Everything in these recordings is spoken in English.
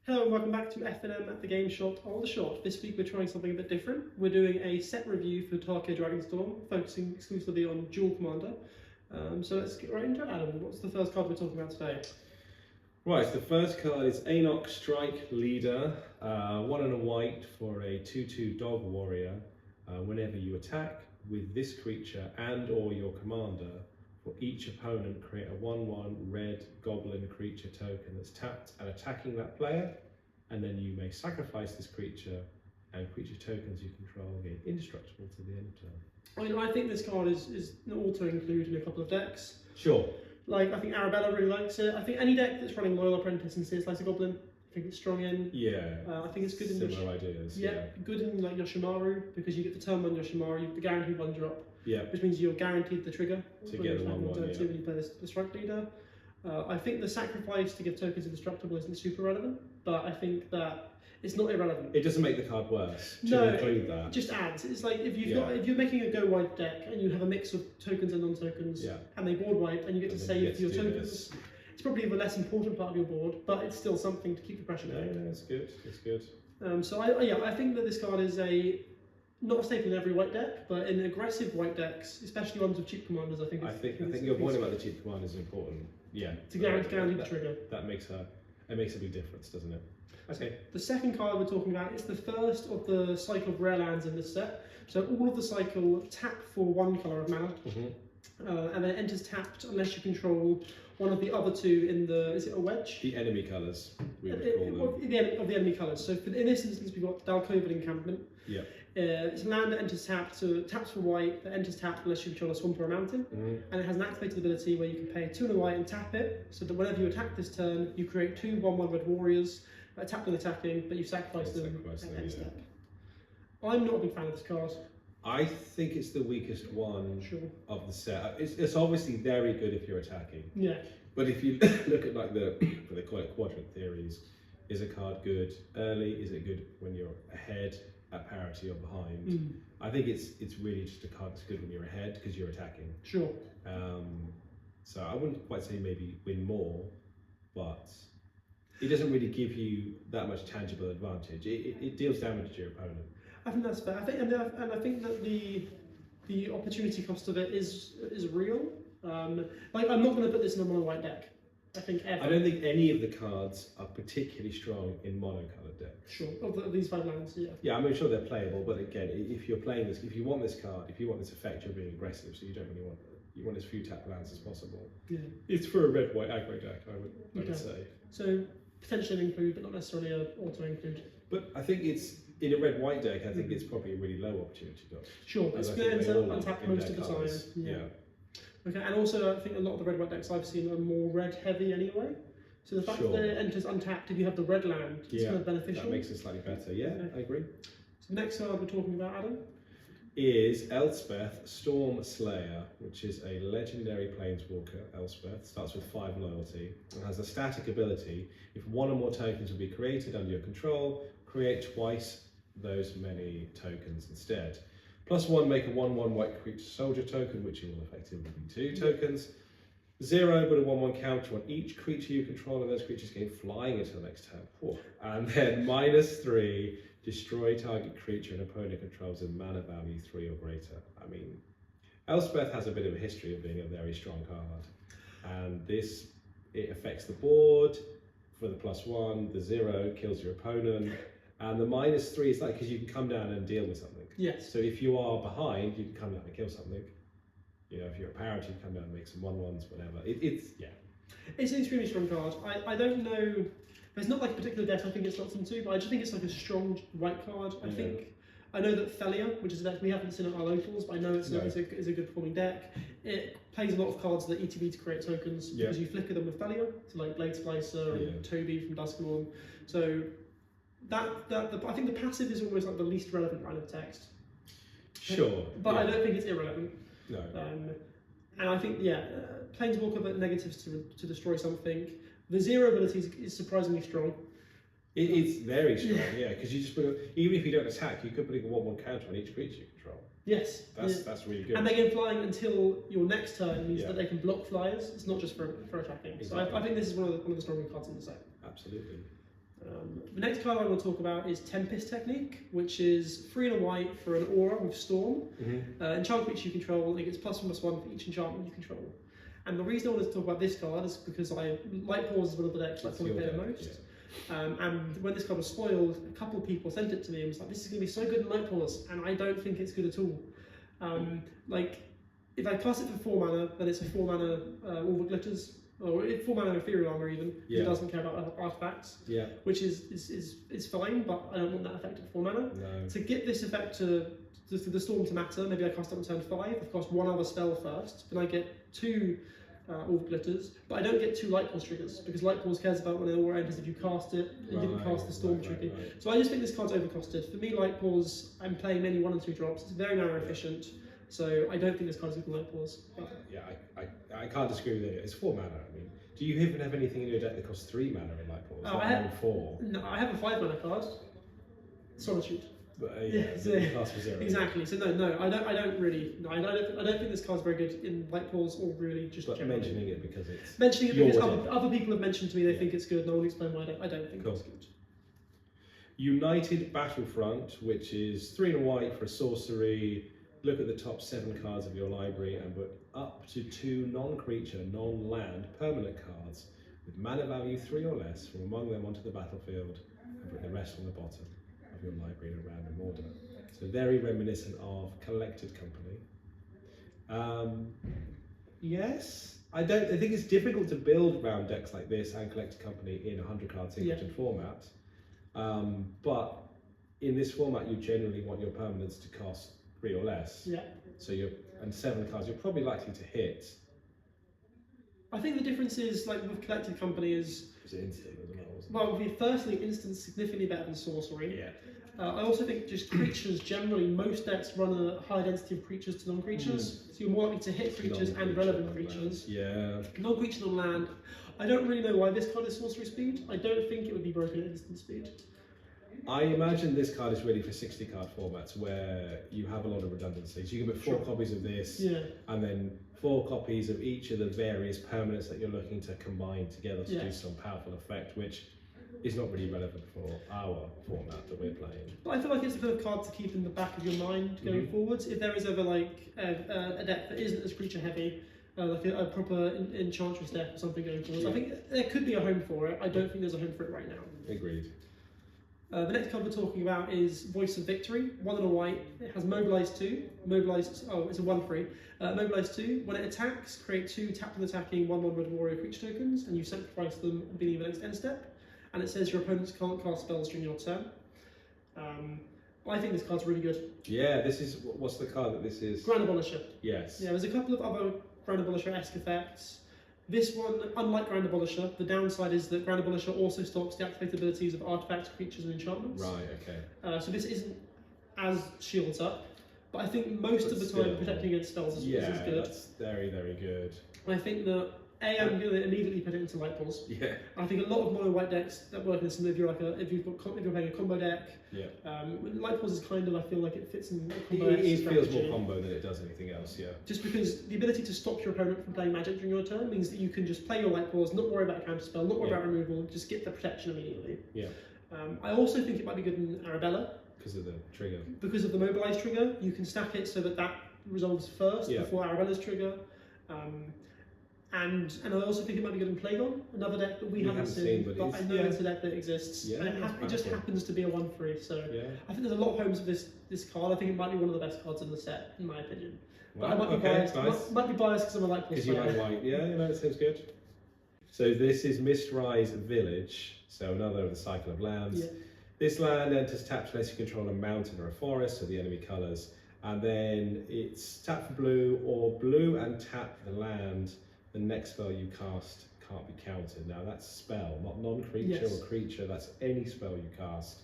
Hello and welcome back to FNM at the Game Shot on the Shot. This week we're trying something a bit different. We're doing a set review for Tarkir Dragonstorm, focusing exclusively on Dual Commander. So let's get right into it, Adam. What's the first card we're talking about today? Right, the first card is Ainok, Strike Leader, 1 and a white for a 2/2 dog warrior. Whenever you attack with this creature and or your commander, for each opponent create a 1/1 red goblin creature token that's tapped and attacking that player, and then you may sacrifice this creature and creature tokens you control gain indestructible to the end of turn. I mean, I think this card is auto-include in a couple of decks. Sure. Like, I think Arabella really likes it. I think any deck that's running Loyal Apprentice and Sears Slicer Goblin, I think it's strong in. Yeah. I think it's good in similar ideas. Yeah, good in like Yoshimaru, because you get the turn 1 Yoshimaru, you get the guaranteed 1-drop. Yeah. Which means you're guaranteed the trigger To get the 1/1, when you play the Strike Leader. I think the sacrifice to give tokens indestructible isn't super relevant, but I think that it's not irrelevant. It doesn't make the card worse to no, include that. It just adds. It's like if you're making a go wide deck and you have a mix of tokens and non-tokens, and they board wipe, and you get to save your tokens. It's probably the less important part of your board, but it's still something to keep the pressure down. Yeah, it's good. It's good. So I think that this card is not a staple in every white deck, but in aggressive white decks, especially ones with cheap commanders, I think your point about the cheap commanders is important. Yeah. To guarantee the trigger. That makes a big difference, doesn't it? Okay. The second card we're talking about is the first of the cycle of rare lands in this set. So all of the cycle tap for 1 colour of mana, and then it enters tapped unless you control one of the other 2 in the, is it a wedge? The enemy colours, we would call them. Of the enemy colours. So in this instance we've got Dalkovan Encampment. Yeah. It's a land that enters tapped, so it taps for white, that enters tapped unless you control a swamp or a mountain. And it has an activated ability where you can pay 2 and a white and tap it, so that whenever you attack this turn, you create 2 1/1 red warriors that are tapped and attacking, but you sacrifice them at end step. I'm not a big fan of this card. I think it's the weakest one of the set. It's obviously very good if you're attacking. Yeah. But if you look at like what they call it quadrant theories, is a card good early? Is it good when you're ahead at parity or behind? I think it's really just a card that's good when you're ahead because you're attacking. Sure. So I wouldn't quite say maybe win more, but it doesn't really give you that much tangible advantage. It deals damage to your opponent. I think that's fair. I think I think that the opportunity cost of it is real. Like, I'm not going to put this in a mono white deck. I don't think any of the cards are particularly strong in mono-coloured decks. Sure, of these 5 lands, yeah. Yeah, I'm sure they're playable, but again, if you're playing this, if you want this card, if you want this effect, you're being aggressive, so you don't really want you want as few tap lands as possible. Yeah. It's for a red-white aggro deck, I would say. So potentially an include, but not necessarily an auto-include. But I think it's in a red-white deck. I think it's probably a really low opportunity cost. Sure, but it's going to untap most of the time. Yeah. Okay, and also I think a lot of the red-white decks I've seen are more red-heavy anyway. So the fact that it enters untapped if you have the red land is kind of beneficial. That makes it slightly better, I agree. So the next card we're talking about, Adam? Is Elspeth, Stormslayer, which is a legendary planeswalker. Elspeth starts with 5 loyalty and has a static ability. If 1 or more tokens will be created under your control, create twice those many tokens instead. +1, make a 1/1 white creature soldier token, which will effectively be 2 tokens. 0, but a 1/1 counter on each creature you control, and those creatures gain flying until next turn. And then -3, destroy target creature an opponent controls in mana value 3 or greater. I mean, Elspeth has a bit of a history of being a very strong card, and it affects the board for the +1. The 0 kills your opponent, and the -3 is like because you can come down and deal with something. Yes. So if you are behind, you can come down and kill something. You know, if you're a parity, you can come down and make some 1/1s, whatever. It's an extremely strong card. I don't know. There's not like a particular deck I think it's not into, but I just think it's like a strong white card. I know that Thalia, which is a deck we haven't seen at our locals, but I know it's a good performing deck. It plays a lot of cards that ETB to create tokens because you flicker them with Thalia, so like Blade Splicer and Toby from Duskdawn. So I think the passive is almost like the least relevant line of text. Sure. But I don't think it's irrelevant. No. And I think, Planeswalker but negatives to destroy something. The 0 ability is surprisingly strong. It's very strong, because you just even if you don't attack, you could put a 1/1 counter on each creature you control. Yes. That's really good. And they get flying until your next turn means that they can block flyers. It's not just for attacking. Exactly. So I think this is one of the stronger cards in the set. Absolutely. The next card I want to talk about is Tempest Technique, which is 3 and a white for an aura with Storm. Enchant creature you control, it gets +1/+1 for each enchantment you control. And the reason I wanted to talk about this card is because Light Pause is one of the decks I play the most. And when this card was spoiled, a couple of people sent it to me and was like, this is going to be so good in Light Pause, and I don't think it's good at all. Like, if I cast it for 4 mana, then it's a 4 mana All the Glitters, or 4 mana Ethereal Armor even, it doesn't care about artifacts, which is fine, but I don't want that effect at 4 mana. No. To get this effect to the Storm to matter, maybe I cast it on turn 5, I've cast 1 other spell first, then I get 2 All the Glitters, but I don't get 2 Light Pause triggers, because Light Pause cares about when an aura enters if you cast it, you didn't cast the Storm trigger. So I just think this card's overcosted. For me, Light Pause, I'm playing mainly 1 and 2 drops, it's very narrow efficient, so I don't think this card is good Light Pause. Yeah, I can't disagree with it. It's 4 mana. I mean, do you even have anything in your deck that costs 3 mana in Light Pause? I have 4. No, I have a 5 mana card, Solitude. But cast for 0. Exactly. So no, I don't think this card's very good in Light Pause or really just. But generally. mentioning it because it's other people have mentioned to me they think it's good. No one explain why I don't think it's good. United Battlefront, which is 3 and a white for a sorcery. Look at the top 7 cards of your library and put up to 2 non-creature, non-land permanent cards with mana value 3 or less from among them onto the battlefield, and put the rest on the bottom of your library in a random order. So very reminiscent of Collected Company. Yes, I think it's difficult to build round decks like this and Collected Company in a 100-card singleton format. But in this format, you generally want your permanents to cost 3 or less. So and 7 cards, you're probably likely to hit. I think the difference is, like with Collected Company, is it instant as well, firstly, instant significantly better than sorcery. I also think just creatures generally, most decks run a high density of creatures to non-creatures, so you're more likely to hit creatures and relevant creatures. Non-creature on land. I don't really know why this card is sorcery speed. I don't think it would be broken at instant speed. I imagine this card is ready for 60-card formats where you have a lot of redundancies. You can put 4 copies of this, and then 4 copies of each of the various permanents that you're looking to combine together to do some powerful effect, which is not really relevant for our format that we're playing. But I feel like it's a good card to keep in the back of your mind going forwards. If there is ever like a deck that isn't as creature heavy, like a proper Enchantress deck or something going forwards, I think there could be a home for it. I don't think there's a home for it right now. Agreed. The next card we're talking about is Voice of Victory, 1 and a white. It has Mobilize 2. It's a 1/3. Mobilize 2. When it attacks, create 2 tapped and attacking 1/1 Red Warrior creature tokens, and you sacrifice them at the beginning of the next end step. And it says your opponents can't cast spells during your turn. I think this card's really good. Yeah, this is what's the card that this is? Grand Abolisher. Yes. Yeah, there's a couple of other Grand Abolisher-esque effects. This one, unlike Grand Abolisher, the downside is that Grand Abolisher also stops the activate abilities of artifacts, creatures, and enchantments. Right, okay. So this isn't as shields up, but I think most of the time protecting against spells is good. That's very, very good. And I think that I'm going to immediately put it into Light Pause. I think a lot of mono white decks that work in this, if you're playing a combo deck, Light Pause is kind of, I feel like it fits in a combo. It feels more combo than it does anything else, Just because the ability to stop your opponent from playing magic during your turn means that you can just play your Light Pause, not worry about a counter spell, not worry about removal, just get the protection immediately. I also think it might be good in Arabella. Because of the trigger. Because of the Mobilize trigger, you can stack it so that resolves first before Arabella's trigger. And I also think it might be good in Plagon, another deck that we haven't seen, but I know it's a deck that exists. And it just happens to be a 1/3, so I think there's a lot of homes for this card. I think it might be one of the best cards in the set, in my opinion. But I might be biased. Nice. Might be biased because I'm a Light Pause player. Because you like white, it sounds good. So this is Mistrise Village, so another of the cycle of lands. This land enters tapped unless you control a mountain or a forest, so the enemy colours, and then it's tap for blue or blue and tap the land. The next spell you cast can't be countered. Now that's spell, not non-creature or creature, that's any spell you cast.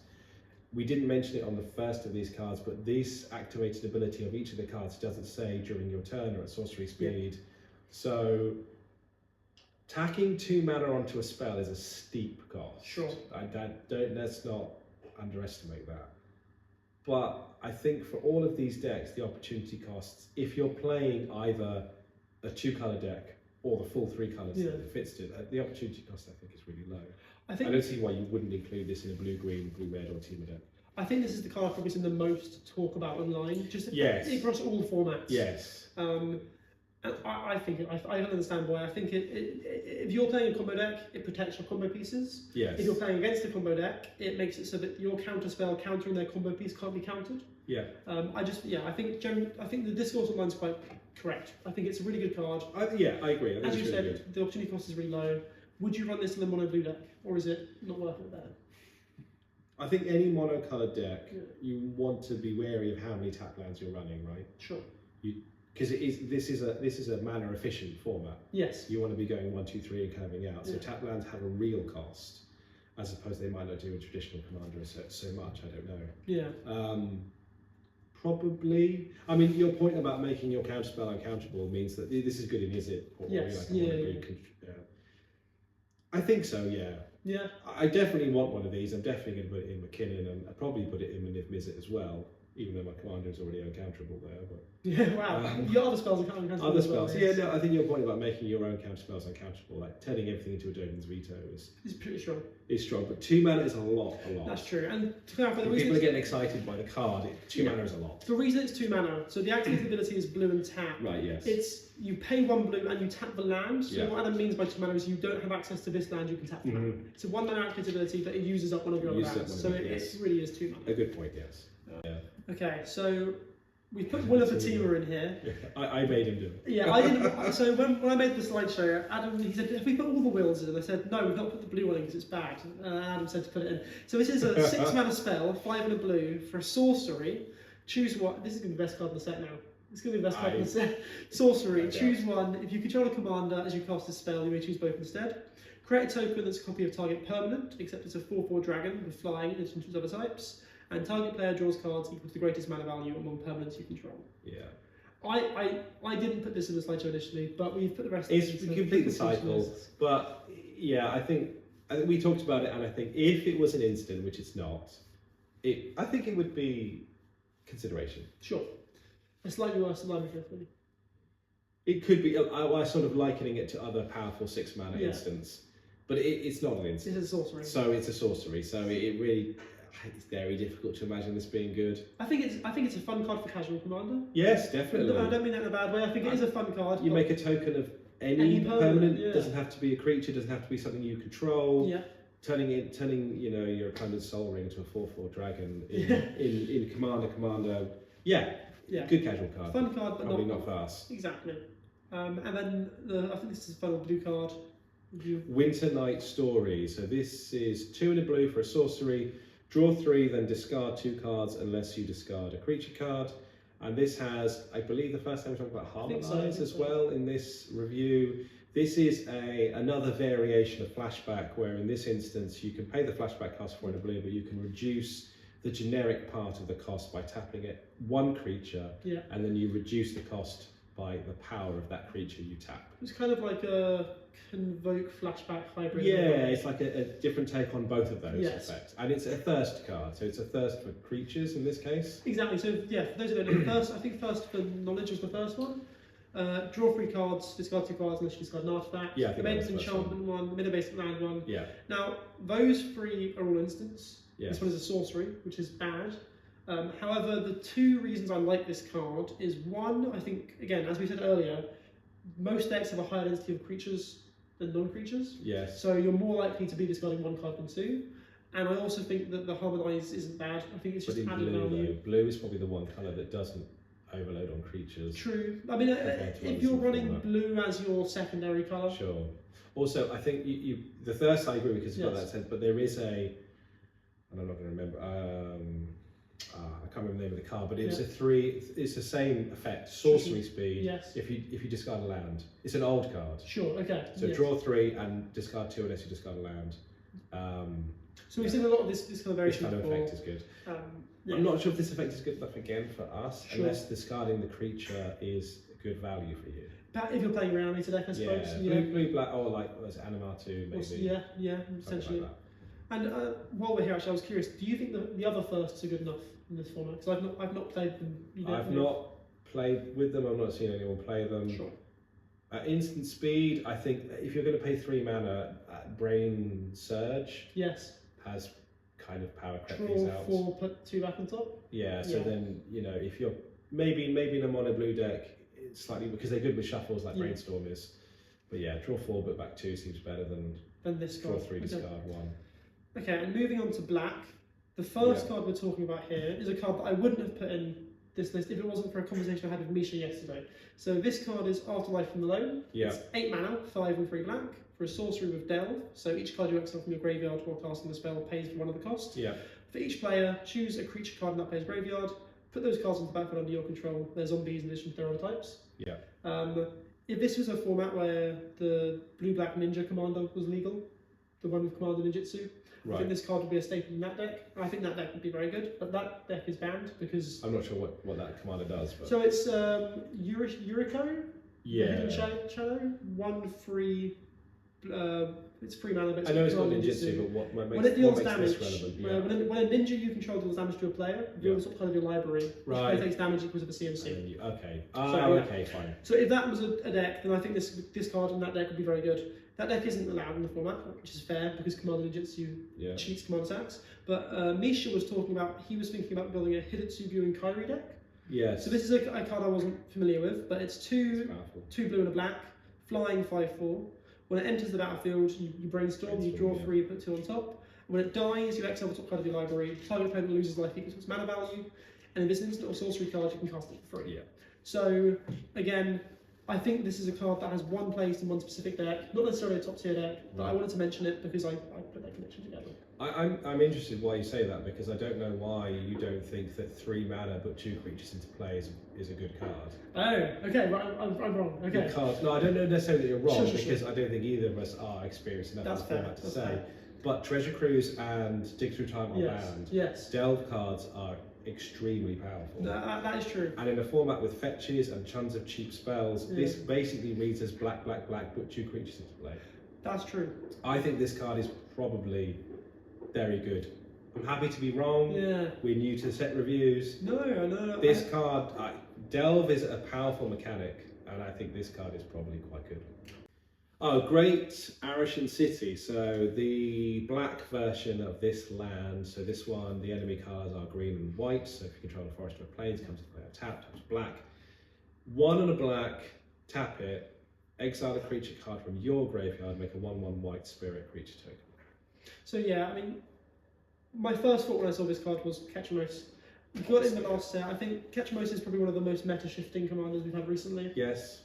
We didn't mention it on the first of these cards, but this activated ability of each of the cards doesn't say during your turn or at sorcery speed. So tacking 2 mana onto a spell is a steep cost. Let's not underestimate that. But I think for all of these decks, the opportunity costs, if you're playing either a 2-colour deck or the full 3 colours that it fits to, the opportunity cost I think is really low. I think I don't see why you wouldn't include this in a blue-green, blue-red or Temur deck. I think this is the card I've probably seen the most talk about online, just Yes. across all formats. Yes. And I think I don't understand why. I think if you're playing a combo deck, it protects your combo pieces. Yes. If you're playing against a combo deck, it makes it so that your counter spell countering their combo piece can't be countered. Yeah. I think the discourse online is quite correct. I think it's a really good card. I agree. I think As it's you really said, good. the opportunity cost is really low. Would you run this in a mono blue deck, or is it not worth it there? I think any mono-coloured deck, you want to be wary of how many tap lands you're running, right? Sure. Because this is a mana efficient format. Yes. You want to be going 1, 2, 3 and curving out. So Yeah. tap lands have a real cost, as opposed they might not do in traditional commander so much. I don't know. Yeah. Probably. I mean, your point about making your counterspell uncounterable means that this is good in is it? Or Yes. I think so. Yeah. Yeah. I definitely want one of these. I'm definitely going to put it in McKinnon, and I'll probably put it in Niv Mizzet as well, even though my commander is already uncounterable there. But Yeah, wow. Your other spells are uncounterable. other as well, spells, yes. yeah. No, I think your point about making your own counterspells uncounterable, like turning everything into a Dogan's Veto, It's pretty strong. is strong. But 2 mana is a lot. That's true. And to clarify, the When reason people are it's, getting excited by the card, 2 mana is a lot. the reason it's 2 mana, so the activated ability is blue and tap. Right. Yes. It's you pay 1 blue and you tap the land. So Yeah. what Adam means by 2 mana is you don't have access to this land, you can tap the land. It's a 1 mana activated ability, but it uses up one of your other Uses up lands. one So of it, it yes. really is 2 mana. A good point. Yes. Okay, so we put Will of the Temur in here. I made him do it. Yeah, I didn't. So when I made the slideshow, Adam he said, "Have we put all the wills in?" And I said, "No, we've not put the blue one in because it's bad." Adam said to put it in. So this is a 6 mana spell, 5 and a blue for a sorcery. Choose what. This is going to be the best card in the set now. It's going to be the best card in the set. Sorcery. Choose one. If you control a commander as you cast a spell, you may choose both instead. Create a token that's a copy of target permanent, except it's a 4/4 dragon with flying in addition to its other types. And target player draws cards equal to the greatest mana value among permanents you control. Yeah. I didn't put this in the slideshow initially, but we've put the rest. It's in, we complete the cycle, but yeah, I think we talked about it, and I think if it was an instant, which it's not, I think it would be consideration. Sure, a slightly worse than Library Carefully. It could be. I sort of likening it to other powerful 6 mana instants, but it's not an instant. It's a sorcery. So it's a sorcery. So it really. It's very difficult to imagine this being good. I think it's a fun card for casual commander. Yes, definitely. I don't mean that in a bad way. I think it is a fun card. You make a token of any permanent. Yeah. Doesn't have to be a creature. Doesn't have to be something you control. Yeah. Turning your opponent's Soul Ring to a 4/4 dragon in commander. Yeah. Yeah. Good casual card. Fun card, but probably not fast. Exactly. And then I think this is a final blue card. Winternight Stories. So this is 2 and a blue for a sorcery. Draw 3, then discard 2 cards unless you discard a creature card. And this has, I believe the first time we talked about Harmonize as well in this review. This is another variation of flashback, where in this instance you can pay the flashback cost for in a blue, but you can reduce the generic part of the cost by tapping it 1 creature, and then you reduce the cost by the power of that creature you tap. It's kind of like a Convoke flashback hybrid. Yeah, it's like a different take on both of those effects. And it's a thirst card, so it's a thirst for creatures in this case. Exactly, so yeah, for those who don't know, I think first for knowledge was the first one. Draw 3 cards, discard 2 cards unless you discard an artifact. Yeah, the main enchantment one, the middle-based land one. Yeah. Now, those 3 are all instants. Yeah. This one is a sorcery, which is bad. However, the 2 reasons I like this card is 1, I think, again, as we said earlier, most decks have a higher density of creatures than non-creatures. Yes. So you're more likely to be discarding 1 card than 2. And I also think that the Harmonize isn't bad. I think it's just added value. Blue is probably the one colour that doesn't overload on creatures. True. I mean, if you're running blue as your secondary colour. Sure. Also, I think the thirst I agree with because it's got that sense, but there is and I'm not going to remember. I can't remember the name of the card, but it's a 3. It's the same effect. Sorcery speed. Yes. If you discard a land, it's an old card. Sure. Okay. So draw 3 and discard 2 unless you discard a land. So we've seen a lot of this kind of variation. This kind of effect is good. I'm not sure if this effect is good enough again for us, unless discarding the creature is good value for you. But if you're playing reanimated deck, I suppose. Yeah. Blue, black, or like Animatu maybe. Yeah, essentially. Like and while we're here, actually, I was curious. Do you think the other firsts are good enough in this format? Because I've not played them. I've not played with them. I've not seen anyone play them. Sure. Instant speed, I think if you're going to pay 3 mana, Brain Surge has kind of power crept these out. Draw 4, put 2 back on top. Yeah, so then, you know, if you're maybe in a mono blue deck, it's slightly, because they're good with shuffles like Brainstorm is. But yeah, draw 4, but back 2 seems better than this draw card. 3, discard 1. Okay, and moving on to black, the first card we're talking about here is a card that I wouldn't have put in this list if it wasn't for a conversation I had with Misha yesterday. So this card is Afterlife from the Loam. Yeah. It's 8 mana, 5 and 3 black, for a sorcery with Delve. So each card you exile from your graveyard while casting the spell pays for one of the cost. Yeah. For each player, choose a creature card in that player's graveyard, put those cards into the backfield under your control. They're zombies in addition to their other types. Yeah. If this was a format where the blue-black ninja commander was legal, the one with commander ninjutsu, I think this card would be a staple in that deck. I think that deck would be very good, but that deck is banned because... I'm not sure what that commander does. But... So it's Yuriko? Yeah. Hidden Shadow? 1 free... it's 3 mana, but it's I know it's got ninjutsu, but what makes, when it deals what makes damage, this relevant? when a ninja you control deals damage to a player, you also part of your library. Each player takes damage equals of a CMC. Okay. Okay, fine. So if that was a deck, then I think this card in that deck would be very good. That deck isn't allowed in the format, which is fair because Commander Ninjutsu cheats command attacks. But Misha was talking about, he was thinking about building a Hidetsugu and Kairi deck. Yes. So this is a card I wasn't familiar with, but it's 2 blue and a black, flying 5/4. When it enters the battlefield, you brainstorm, you draw 3, put 2 on top. When it dies, you exile the top card of your library. Target opponent loses life equals its mana value, and if it's an instant or sorcery card, you can cast it for free. Yeah. So again, I think this is a card that has one place in one specific deck, not necessarily a top tier deck, but I wanted to mention it because I put that connection together. I'm interested why you say that, because I don't know why you don't think that 3 mana but 2 creatures into play is a good card. Oh, okay, right, I'm wrong. Okay. No, I don't know necessarily that you're wrong, because Sure. I don't think either of us are experienced enough in the format to say. Fair. But Treasure Cruise and Dig Through Time are banned. Yes. Delve cards are extremely powerful. That is true. And in a format with fetches and tons of cheap spells, this basically reads as black, put 2 creatures into play. That's true. I think this card is probably very good. I'm happy to be wrong. Yeah. We're new to set reviews. No. This card, Delve is a powerful mechanic, and I think this card is probably quite good. Oh, great Arashin City. So the black version of this land. So this one, the enemy cards are green and white. So if you control a forest or a plains, comes to play a tap, taps black. 1 and a black, tap it, exile a creature card from your graveyard, make a 1/1 white spirit creature token. So yeah, I mean, my first thought when I saw this card was Ketchamos. We got it in the last set. I think Ketchamos is probably one of the most meta-shifting commanders we've had recently. Yes.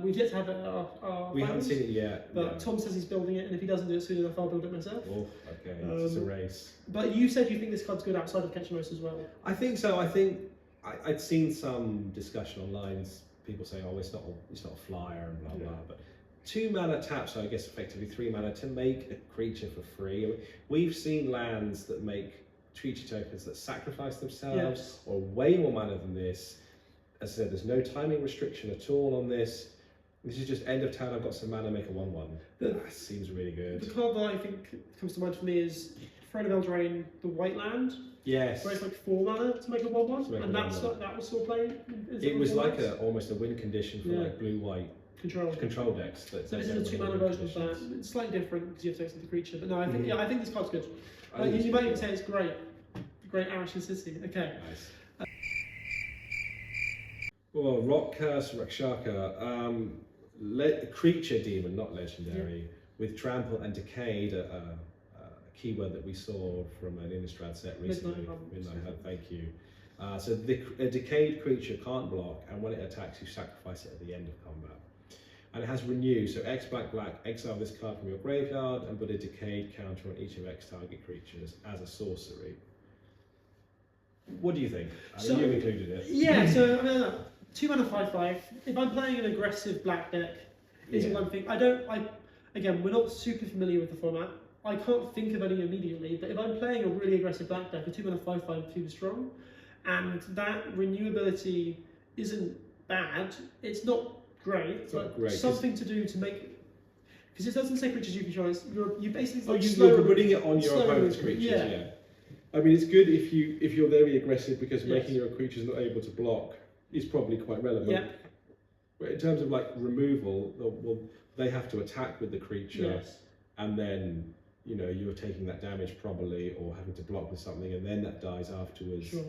We've yet to have it at our We haven't seen it yet. But Tom says he's building it, and if he doesn't do it soon enough, I'll build it myself. Oh, okay, it's a race. But you said you think this card's good outside of Ketchamos as well. I think so. I think I'd seen some discussion online, people saying, "Oh, it's not a flyer," and blah blah. But 2 mana tap, so I guess effectively 3 mana to make a creature for free. We've seen lands that make creature tokens that sacrifice themselves, or way more mana than this. As I said, there's no timing restriction at all on this. This is just end of turn, I've got some mana, make a 1/1. That seems really good. The card that I think comes to mind for me is Throne of Eldraine, the white land. Yes. Where it's like 4 mana to make a 1/1, and that was still playing. It was like almost a win condition for like blue-white control decks. So this is a 2 mana version of that. It's slightly different because you have to exit the creature, but no, I think I think this card's good. You might even say it's great. Great Arashin City. Okay. Nice. Well, Rock Curse Rakshasa, creature demon, not legendary, with trample and decayed, a keyword that we saw from an Innistrad set recently. Midnight Hunt, thank you. So a decayed creature can't block, and when it attacks, you sacrifice it at the end of combat. And it has renew, so X black, exile this card from your graveyard and put a decayed counter on each of X target creatures as a sorcery. What do you think? I mean, you've included it. Yeah, so I mean, 2 mana 5/5. If I'm playing an aggressive black deck, is one thing. Again, we're not super familiar with the format. I can't think of any immediately, but if I'm playing a really aggressive black deck, a 2 mana 5/5 feels strong, and that renewability isn't bad. It's not great, but something to do to make. Because it doesn't say creatures you control. You basically you're putting it on your opponent's creatures. Yeah. I mean, it's good if you're very aggressive, because making your creatures not able to block is probably quite relevant. Yeah. in terms of like removal, well, they have to attack with the creature, Yes. and then you're taking that damage probably, or having to block with something, and then that dies afterwards. Sure.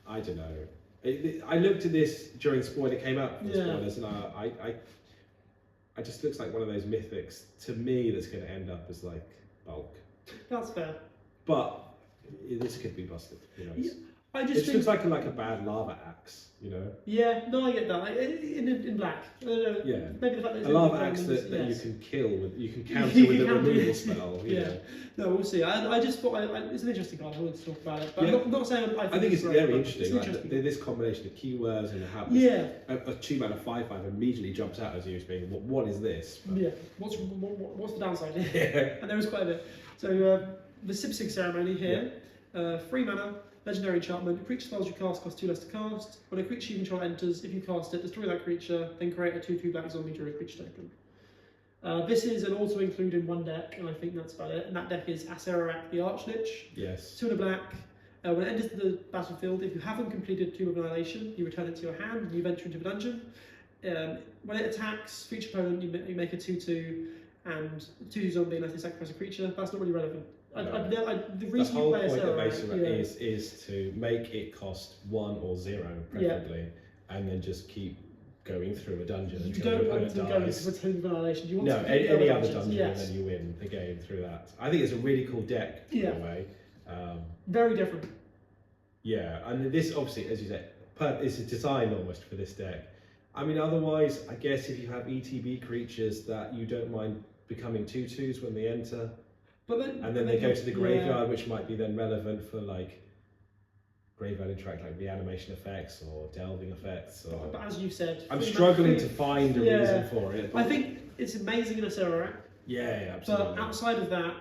I don't know. I looked at this during spoiler, it came out for Yeah. spoilers, and I just looks like one of those mythics to me that's going to end up as like bulk. That's fair. But this could be busted. Who knows? Yeah, I just It think. looks like a bad lava axe. Yeah, no, I get that. In black. Yeah. Maybe the fact that it's A lava in axe that you yes. can kill with, you can You counter with a can removal do- spell. Yeah. No, we'll see. I just thought it's an interesting card. I wanted to talk about it, but Yeah. I'm not saying I think it's great, very but interesting. It's Like interesting. this combination of keywords and how Yeah. a 2-mana 5/5 immediately jumps out as you as being what is this? But, Yeah. What's the downside? yeah. And there was quite a bit. So the Sibsig Ceremony here, 3 mana, legendary enchantment. Creature spells you cast cost 2 less to cast. When a creature you control enters, if you cast it, destroy that creature, then create a 2/2 black zombie druid creature token. This is an auto-include in one deck, and I think that's about it. And that deck is Surrak the Archlich. Yes. 2 and a black. When it enters the battlefield, if you haven't completed Tomb of Annihilation, you return it to your hand and you venture into a dungeon. When it attacks each opponent, you make a 2/2 and 2 zombie unless they sacrifice a creature. That's not really relevant. The The reason whole you play a point of Surrak, Surrak is to make it cost 1 or 0, preferably, and then just keep going through a dungeon you until don't your want to opponent go dies. into a Tomb of Annihilation. You want No, to complete any other dungeons, dungeon, yes. and then you win the game through that. I think it's a really cool deck, by Yeah. the way. Very different. Yeah, and this obviously, as you said, it's designed almost for this deck. I mean, otherwise, I guess if you have ETB creatures that you don't mind becoming 2/2s when they enter, But then, and then they go to the graveyard, which might be then relevant for like graveyard interact, like reanimation effects or delving effects. Or But as you said, I'm free struggling mana- to find a Yeah. reason for it. I think it's amazing in a Surrak, Yeah, absolutely. but outside of that,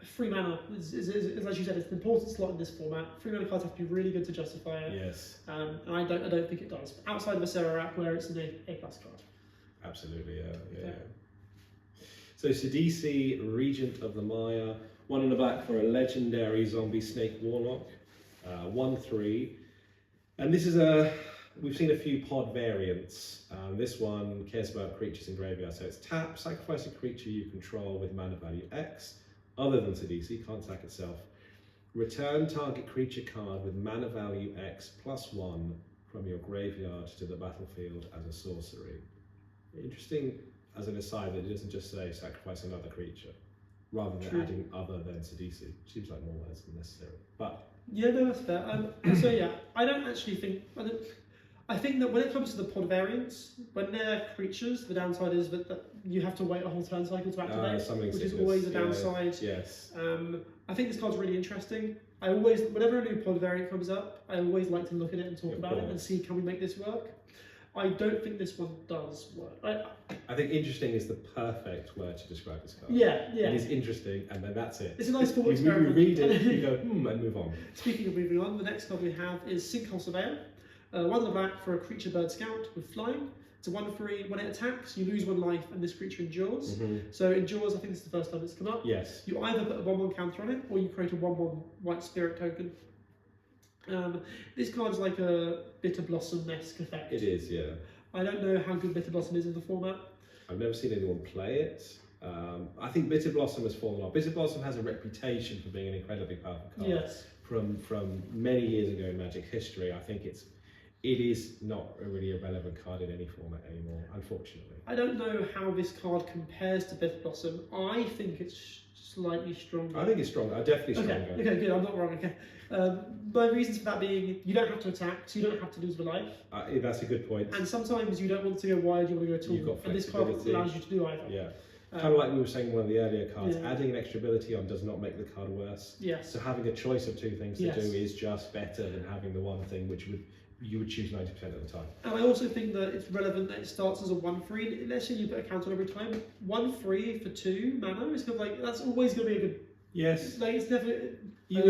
free mana is as you said, it's an important slot in this format. Free mana cards have to be really good to justify it. Yes, And I don't think it does. Outside of a Surrak, where it's an A+ card. absolutely. Yeah. So Sidisi, Regent of the Mire, 1 in the black for a legendary zombie snake warlock, 1/3, and this is we've seen a few pod variants. This one cares about creatures in graveyard, so it's tap, sacrifice a creature you control with mana value X, other than Sidisi, can't sack itself. Return target creature card with mana value X +1 from your graveyard to the battlefield as a sorcery. Interesting. As an aside, that it doesn't just say sacrifice another creature, rather than True. adding other than Sidisi. Seems like more words than necessary. But Yeah, no, that's fair. So yeah, I don't actually think. I think that when it comes to the pod variants, when they're creatures, the downside is that you have to wait a whole turn cycle to activate, summoning which is sickness, always a yeah, downside. Yes. I think this card's really interesting. I always, whenever a new pod variant comes up, I always like to look at it and talk Of about it and course. see, can we make this work? I don't think this one does work. I think interesting is the perfect word to describe this card. Yeah. It is interesting, and then that's it. It's a nice thought You experiment. read it, you go, and move on. Speaking of moving on, the next card we have is Sinkhole Surveyor. 1 in the black for a creature bird scout with flying. It's a 1/3. When it attacks, you lose 1 life, and this creature endures. So endures. I think this is the first time it's come up. Yes. You either put a 1/1 counter on it, or you create a 1/1 white spirit token. This card is like a Bitter Blossom-esque effect. It is, yeah. I don't know how good Bitter Blossom is in the format. I've never seen anyone play it. I think Bitter Blossom has fallen off. Bitter Blossom has a reputation for being an incredibly powerful card. Yes. From many years ago in Magic history. I think it is not really a relevant card in any format anymore, unfortunately. I don't know how this card compares to Bitter Blossom. I think it's slightly stronger. I think it's stronger. Definitely stronger. Okay, good. I'm not wrong. Okay. My reasons for that being, you don't have to attack, so you don't have to lose the life. That's a good point. And sometimes you don't want to go wide, you want to go You've tall. got And this card flexibility. allows you to do either. Yeah. Kind of like we were saying in one of the earlier cards, Yeah. adding an extra ability on does not make the card worse. Yes. So having a choice of 2 things to Yes. do is just better than having the one thing which you would choose 90% of the time. And I also think that it's relevant that it starts as a 1/3. Let's say you put a counter on every time. 1/3 for 2 mana is kind of like, that's always going to be a good. Yes. Like, it's never. You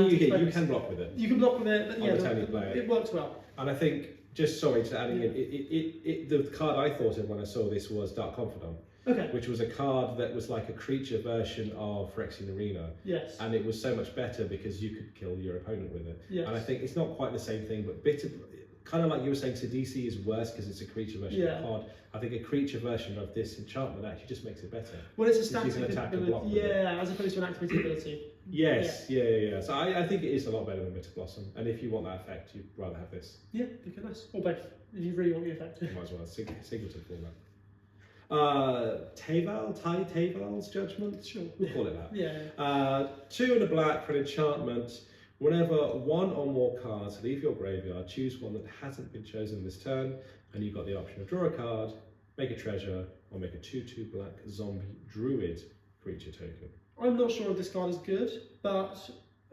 can block with it. You can block with it, but On yeah, the turn you play it. it works well. And I think, just adding in, the card I thought of when I saw this was Dark Confidant, Okay. which was a card that was like a creature version of Phyrexian Arena. Yes. And it was so much better because you could kill your opponent with it. Yes. And I think it's not quite the same thing, but kind of like you were saying, Sidisi is worse because it's a creature version of the pod. I think a creature version of this enchantment actually just makes it better. Well, it's a static ability, yeah, as opposed to an activated ability. Yes, yeah. So I think it is a lot better than Bitter Blossom, and if you want that effect, you'd rather have this. Yeah, pick a nice, or both, if you really want the effect. You might as well, Signature format. Teval's Judgement? Sure. We'll call it that. Yeah. 2 and a black for an enchantment. Whenever 1 or more cards leave your graveyard, choose one that hasn't been chosen this turn, and you've got the option of draw a card, make a treasure, or make a 2/2 black zombie druid creature token. I'm not sure if this card is good, but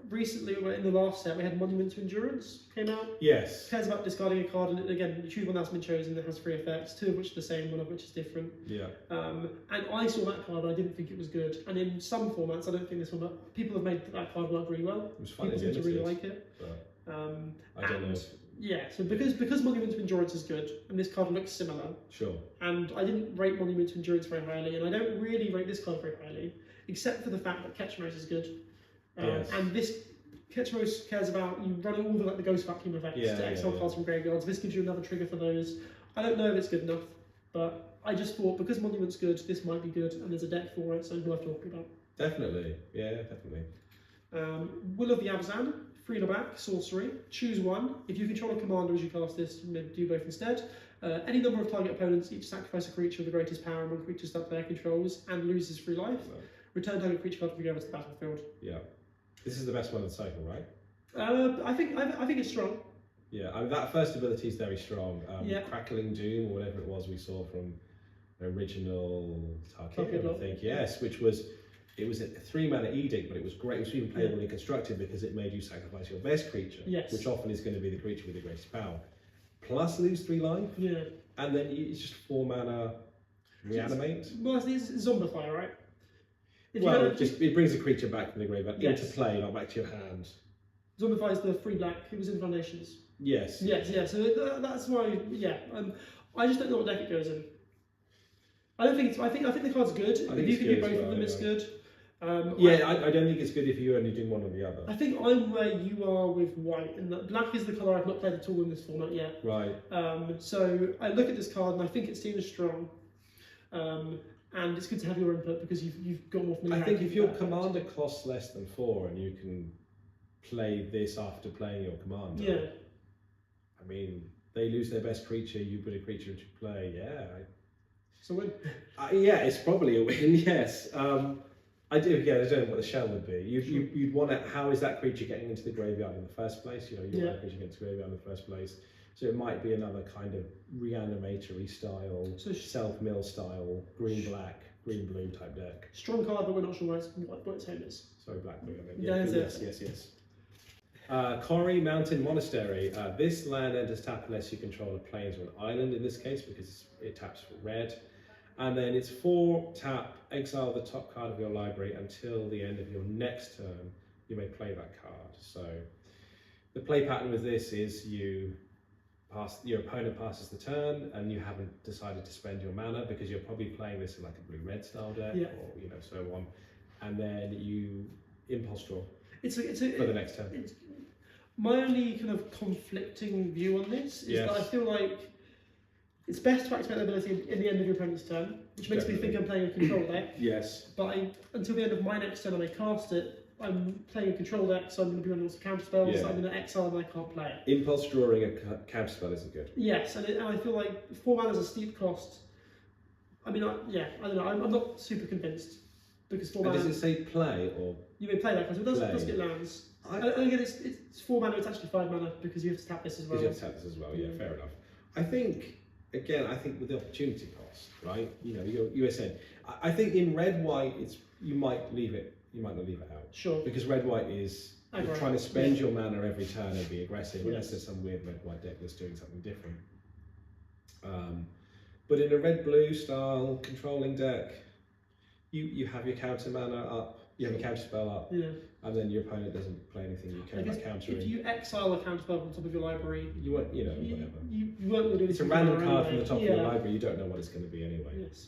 recently, in the last set, we had Monument to Endurance came out. Yes. Cares about discarding a card, and again, you choose one that's been chosen that has 3 effects, 2 of which are the same, 1 of which is different. Yeah. And I saw that card, and I didn't think it was good. And in some formats, I don't think this one, but people have made that card work really well. It was fun. People seem to really like it. I don't know. Yeah, so because Monument to Endurance is good, and this card looks similar. Sure. And I didn't rate Monument to Endurance very highly, and I don't really rate this card very highly, except for the fact that Ketchmos is good. Yes. And this Ketchmos cares about you running all the Ghost Vacuum effects to exile cards from graveyards. This gives you another trigger for those. I don't know if it's good enough, but I just thought because Monument's good, this might be good, and there's a deck for it, so it's worth talking about. Definitely, yeah, definitely. Will of the Abzan, 3 and a back, sorcery. Choose one. If you control a commander as you cast this, you may do both instead. Any number of target opponents each sacrifice a creature with the greatest power among creatures that player controls and loses free life. No. Return target creature card from the to the battlefield. Yeah. This is the best one in the cycle, right? I think it's strong. Yeah, I mean, that first ability is very strong. Yeah. Crackling Doom, or whatever it was we saw from the original Tarkir, I think. Yes, which was, it was a 3-mana edict, but it was great. It was even playable and constructed because it made you sacrifice your best creature, which often is going to be the creature with the greatest power. Plus lose 3 life. Yeah. And then it's just 4-mana reanimate. Well, it's Zombify, right? It brings a creature back from the graveyard into play, not back to your hand. Zombify is the 3 black. It was in Foundations. Yes. Yes, yeah. So that's why. Yeah. I just don't know what deck it goes in. I don't think it's. I think the card's good. If you can do both of them, it's good. I don't think it's good if you're only doing one or the other. I think I'm where you are with white, and that black is the colour I've not played at all in this format yet. Right. So I look at this card and I think it seems strong. And it's good to have your input because you've got more familiarity. I think if your commander costs less than 4 and you can play this after playing your commander. Yeah. I mean, they lose their best creature, you put a creature into play. Yeah. It's a win. Yeah, it's probably a win. Yes. I do. Yeah, I don't know what the shell would be. You'd want to. How is that creature getting into the graveyard in the first place? You know, you want that creature getting into the graveyard in the first place. So it might be another kind of reanimatory style, self-mill style, green-black, green-blue type deck. Strong card, but we're not sure what its home is. Sorry, black-blue, I mean. Yes. Cori Mountain Monastery. This land enters tap unless you control a plains or an island in this case, because it taps for red. And then it's 4 tap, exile the top card of your library until the end of your next turn. You may play that card. So the play pattern with this is your opponent passes the turn and you haven't decided to spend your mana because you're probably playing this in like a blue-red style deck or so on, and then you impulse draw for the next turn. My only kind of conflicting view on this is that I feel like it's best to activate the ability in the end of your opponent's turn, which makes me think I'm playing a control deck. Yes. But until the end of my next turn, I may cast it. I'm playing a control deck, so I'm going to be running lots of counter spells. So I'm going to exile and I can't play it. Impulse drawing a counter spell isn't good. Yes, and I feel like 4 mana is a steep cost. I mean, I don't know. I'm not super convinced because 4 mana. Does it say play or? You may play that because it does get lands. And again, it's 4 mana. It's actually 5 mana because you have to tap this as well. You have to tap this as well. Yeah, fair enough. I think with the opportunity cost, right? You know, you were saying. I think in red-white, you might leave it. You might not leave it out. Sure. Because red-white is you're trying to spend your mana every turn and be aggressive, unless there's some weird red-white deck that's doing something different. But in a red-blue style controlling deck, you have your counter mana up, you have a counter spell up, and then your opponent doesn't play anything you care about countering. If you exile a counter spell from the top of your library, you won't, whatever. You won't really do it's a random card from the top of your library. You don't know what it's going to be anyway. Yes.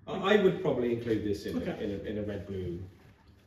I would probably include this in a red-blue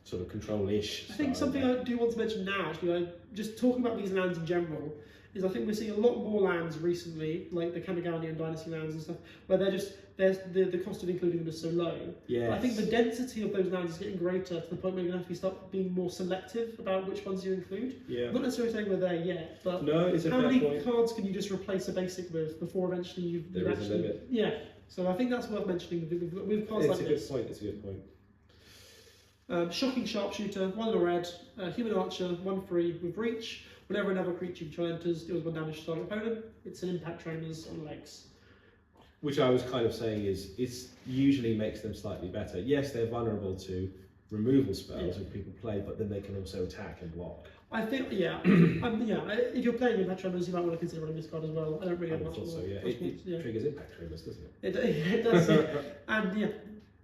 sort of control-ish. I think something I do want to mention now, actually, just talking about these lands in general, is I think we're seeing a lot more lands recently, like the Kamigauni and Dynasty lands and stuff, where they're just the cost of including them is so low. Yes. I think the density of those lands is getting greater to the point where you're going to have to start being more selective about which ones you include. Yeah. I'm not necessarily saying we're there yet, but No, it's a how fair many point. cards can you just replace a basic with before eventually you There is actually... a limit. Yeah, so I think that's worth mentioning with cards like this. It's a good point. Shocking Sharpshooter, 1 and a red, Human Archer, 1/3 with Reach. Whenever another creature control enters, deals 1 damage to target opponent. It's an impact trainers on legs. Which I was kind of saying is, it's usually makes them slightly better. Yes, they're vulnerable to removal spells if people play, but then they can also attack and block. I think, yeah, if you're playing impact trainers, you might want to consider running this card as well. I don't really have much more. So yeah, it triggers impact trainers, doesn't it? It does, and yeah,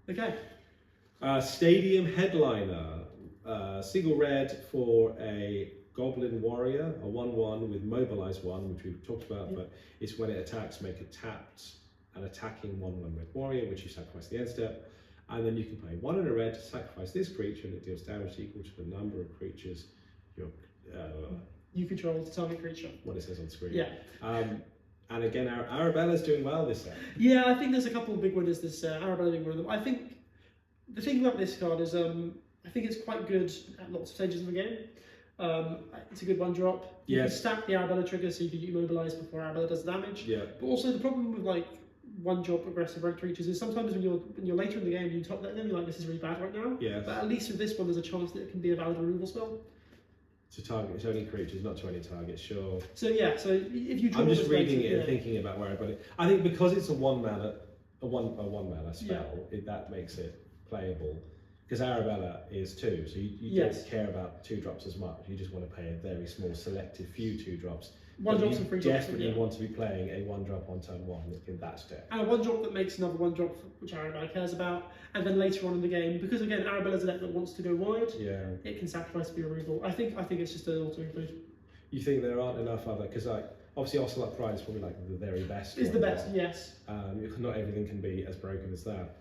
okay. Stadium Headliner, single red for a Goblin Warrior, a 1/1 with Mobilize 1, which we've talked about, but it's when it attacks, make a tapped and attacking 1/1 red warrior, which you sacrifice the end step, and then you can play 1 and a red to sacrifice this creature, and it deals damage equal to the number of creatures you control the target creature. What it says on screen. Yeah. And again, Arabella's doing well this set. Yeah, I think there's a couple of big winners this set. Arabella being one of them. I think the thing about this card is I think it's quite good at lots of stages of the game. It's a good 1-drop. You can stack the Arabella trigger so you can immobilize before Arabella does damage. Yeah. But also the problem with like 1-drop aggressive red creatures is sometimes when you're later in the game you top deck them, you're like, this is really bad right now. Yeah. But at least with this one there's a chance that it can be a valid removal spell. To target its only creatures, not to any target, sure. So yeah, so if you draw I'm just this reading red, it and thinking about where I put it. I think because it's a one mana spell, that makes it playable. Because Arabella is 2, so you don't care about 2-drops as much. You just want to play a very small, selective few 2-drops. 1-drops and 3-drops. Definitely want to be playing a 1-drop on turn 1 in that step. And a 1-drop that makes another 1-drop, which Arabella cares about, and then later on in the game, because again Arabella's a deck that wants to go wide, it can sacrifice to be removal. I think it's just an auto include. You think there aren't enough other, because like obviously Ocelot Pride is probably like the very best. Is the best, yes. Not everything can be as broken as that,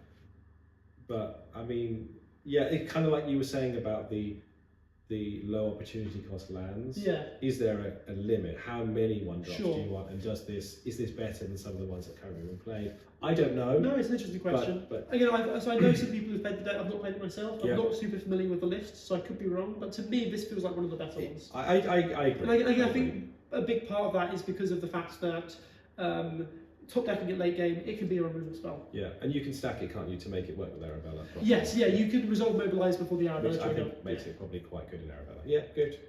but I mean, yeah, it kind of like you were saying about the low opportunity cost lands. Yeah. Is there a limit? How many 1-drops Sure. do you want? And is this better than some of the ones that currently been played? I don't know. No, it's an interesting question. But again, I know some people who've played the deck. I've not played it myself. I'm not super familiar with the list, so I could be wrong. But to me, this feels like one of the better ones. I agree. And again, I think a big part of that is because of the fact that top decking at late game, it can be a removal spell. Yeah, and you can stack it, can't you, to make it work with Arabella? Properly. Yes, yeah, you can resolve mobilize before the Arabella Which I trigger. think makes it probably quite good in Arabella. Yeah, good.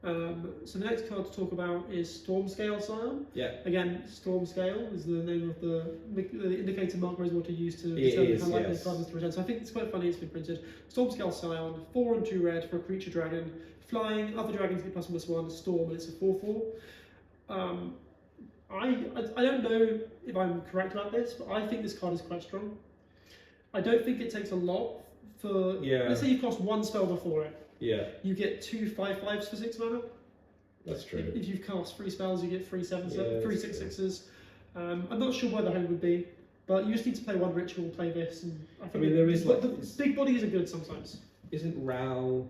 So the next card to talk about is Stormscale Scion. Yeah. Again, Stormscale is the name of the indicator Mark Rosewater used to determine how likely the card is to return. So I think it's quite funny it's been printed. Stormscale Scion, 4 and 2 red for a creature dragon. Flying, other dragons get +1/+1, storm, and it's a 4/4. I don't know if I'm correct about this, but I think this card is quite strong. I don't think it takes a lot for... Let's say you cost 1 spell before it. Yeah. You get 2 5/5s for 6 mana. That's true. If you've cast 3 spells, you get 3 6/6s. I'm not sure where the home would be, but you just need to play 1 ritual, play this, and I think there is like... the big bodies are good sometimes. Isn't Ral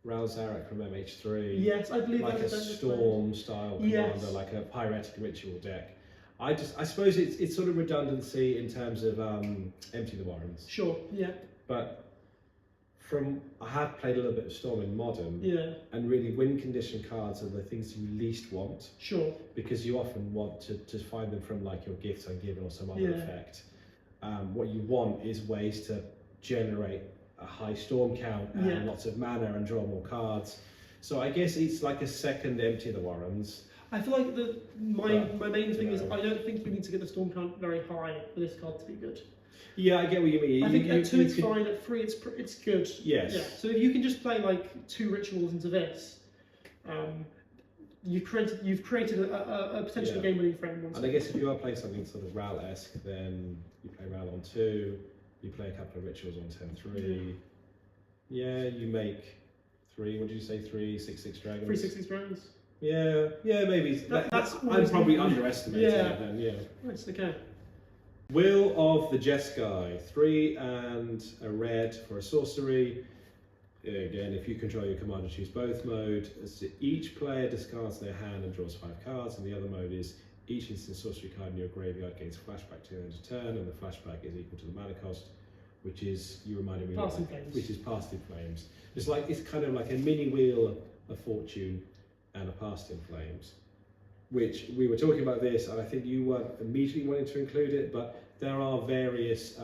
Zarek from MH3? Yes, I believe like that's a storm style commander, like a pyretic ritual deck. I suppose it's sort of redundancy in terms of Empty the Warrens. Sure, yeah. But I have played a little bit of Storm in Modern, and really win condition cards are the things you least want. Sure. Because you often want to find them from like your Gifts Ungiven or some other effect. What you want is ways to generate a high storm count and lots of mana and draw more cards. So I guess it's like a second Empty the Warrens. I feel like my main thing is I don't think you need to get the storm count very high for this card to be good. Yeah, I get what you mean. I think at 2 it's fine, at 3 it's good. Yes. Yeah. So if you can just play like 2 rituals into this, you've created a potentially game-winning frame. And I guess if you are playing something sort of Ral-esque, then you play Ral on 2, you play a couple of rituals on turn 3. Yeah, you make 3. What did you say? 3 6/6 dragons. 3 6/6 dragons. Yeah, maybe. That's I'm probably underestimating it then. Yeah. Nice. Okay. Will of the Jeskai, 3 and a red for a sorcery. Again, if you control your commander, choose both mode. Each player discards their hand and draws 5 cards, and the other mode is each instant sorcery card in your graveyard gains flashback to the end of turn, and the flashback is equal to the mana cost, which is, you reminded me, Past in Flames. Which is Past in Flames. It's kind of like a mini Wheel of Fortune and a Past in Flames, which we were talking about this, and I think you weren't immediately wanting to include it, but there are various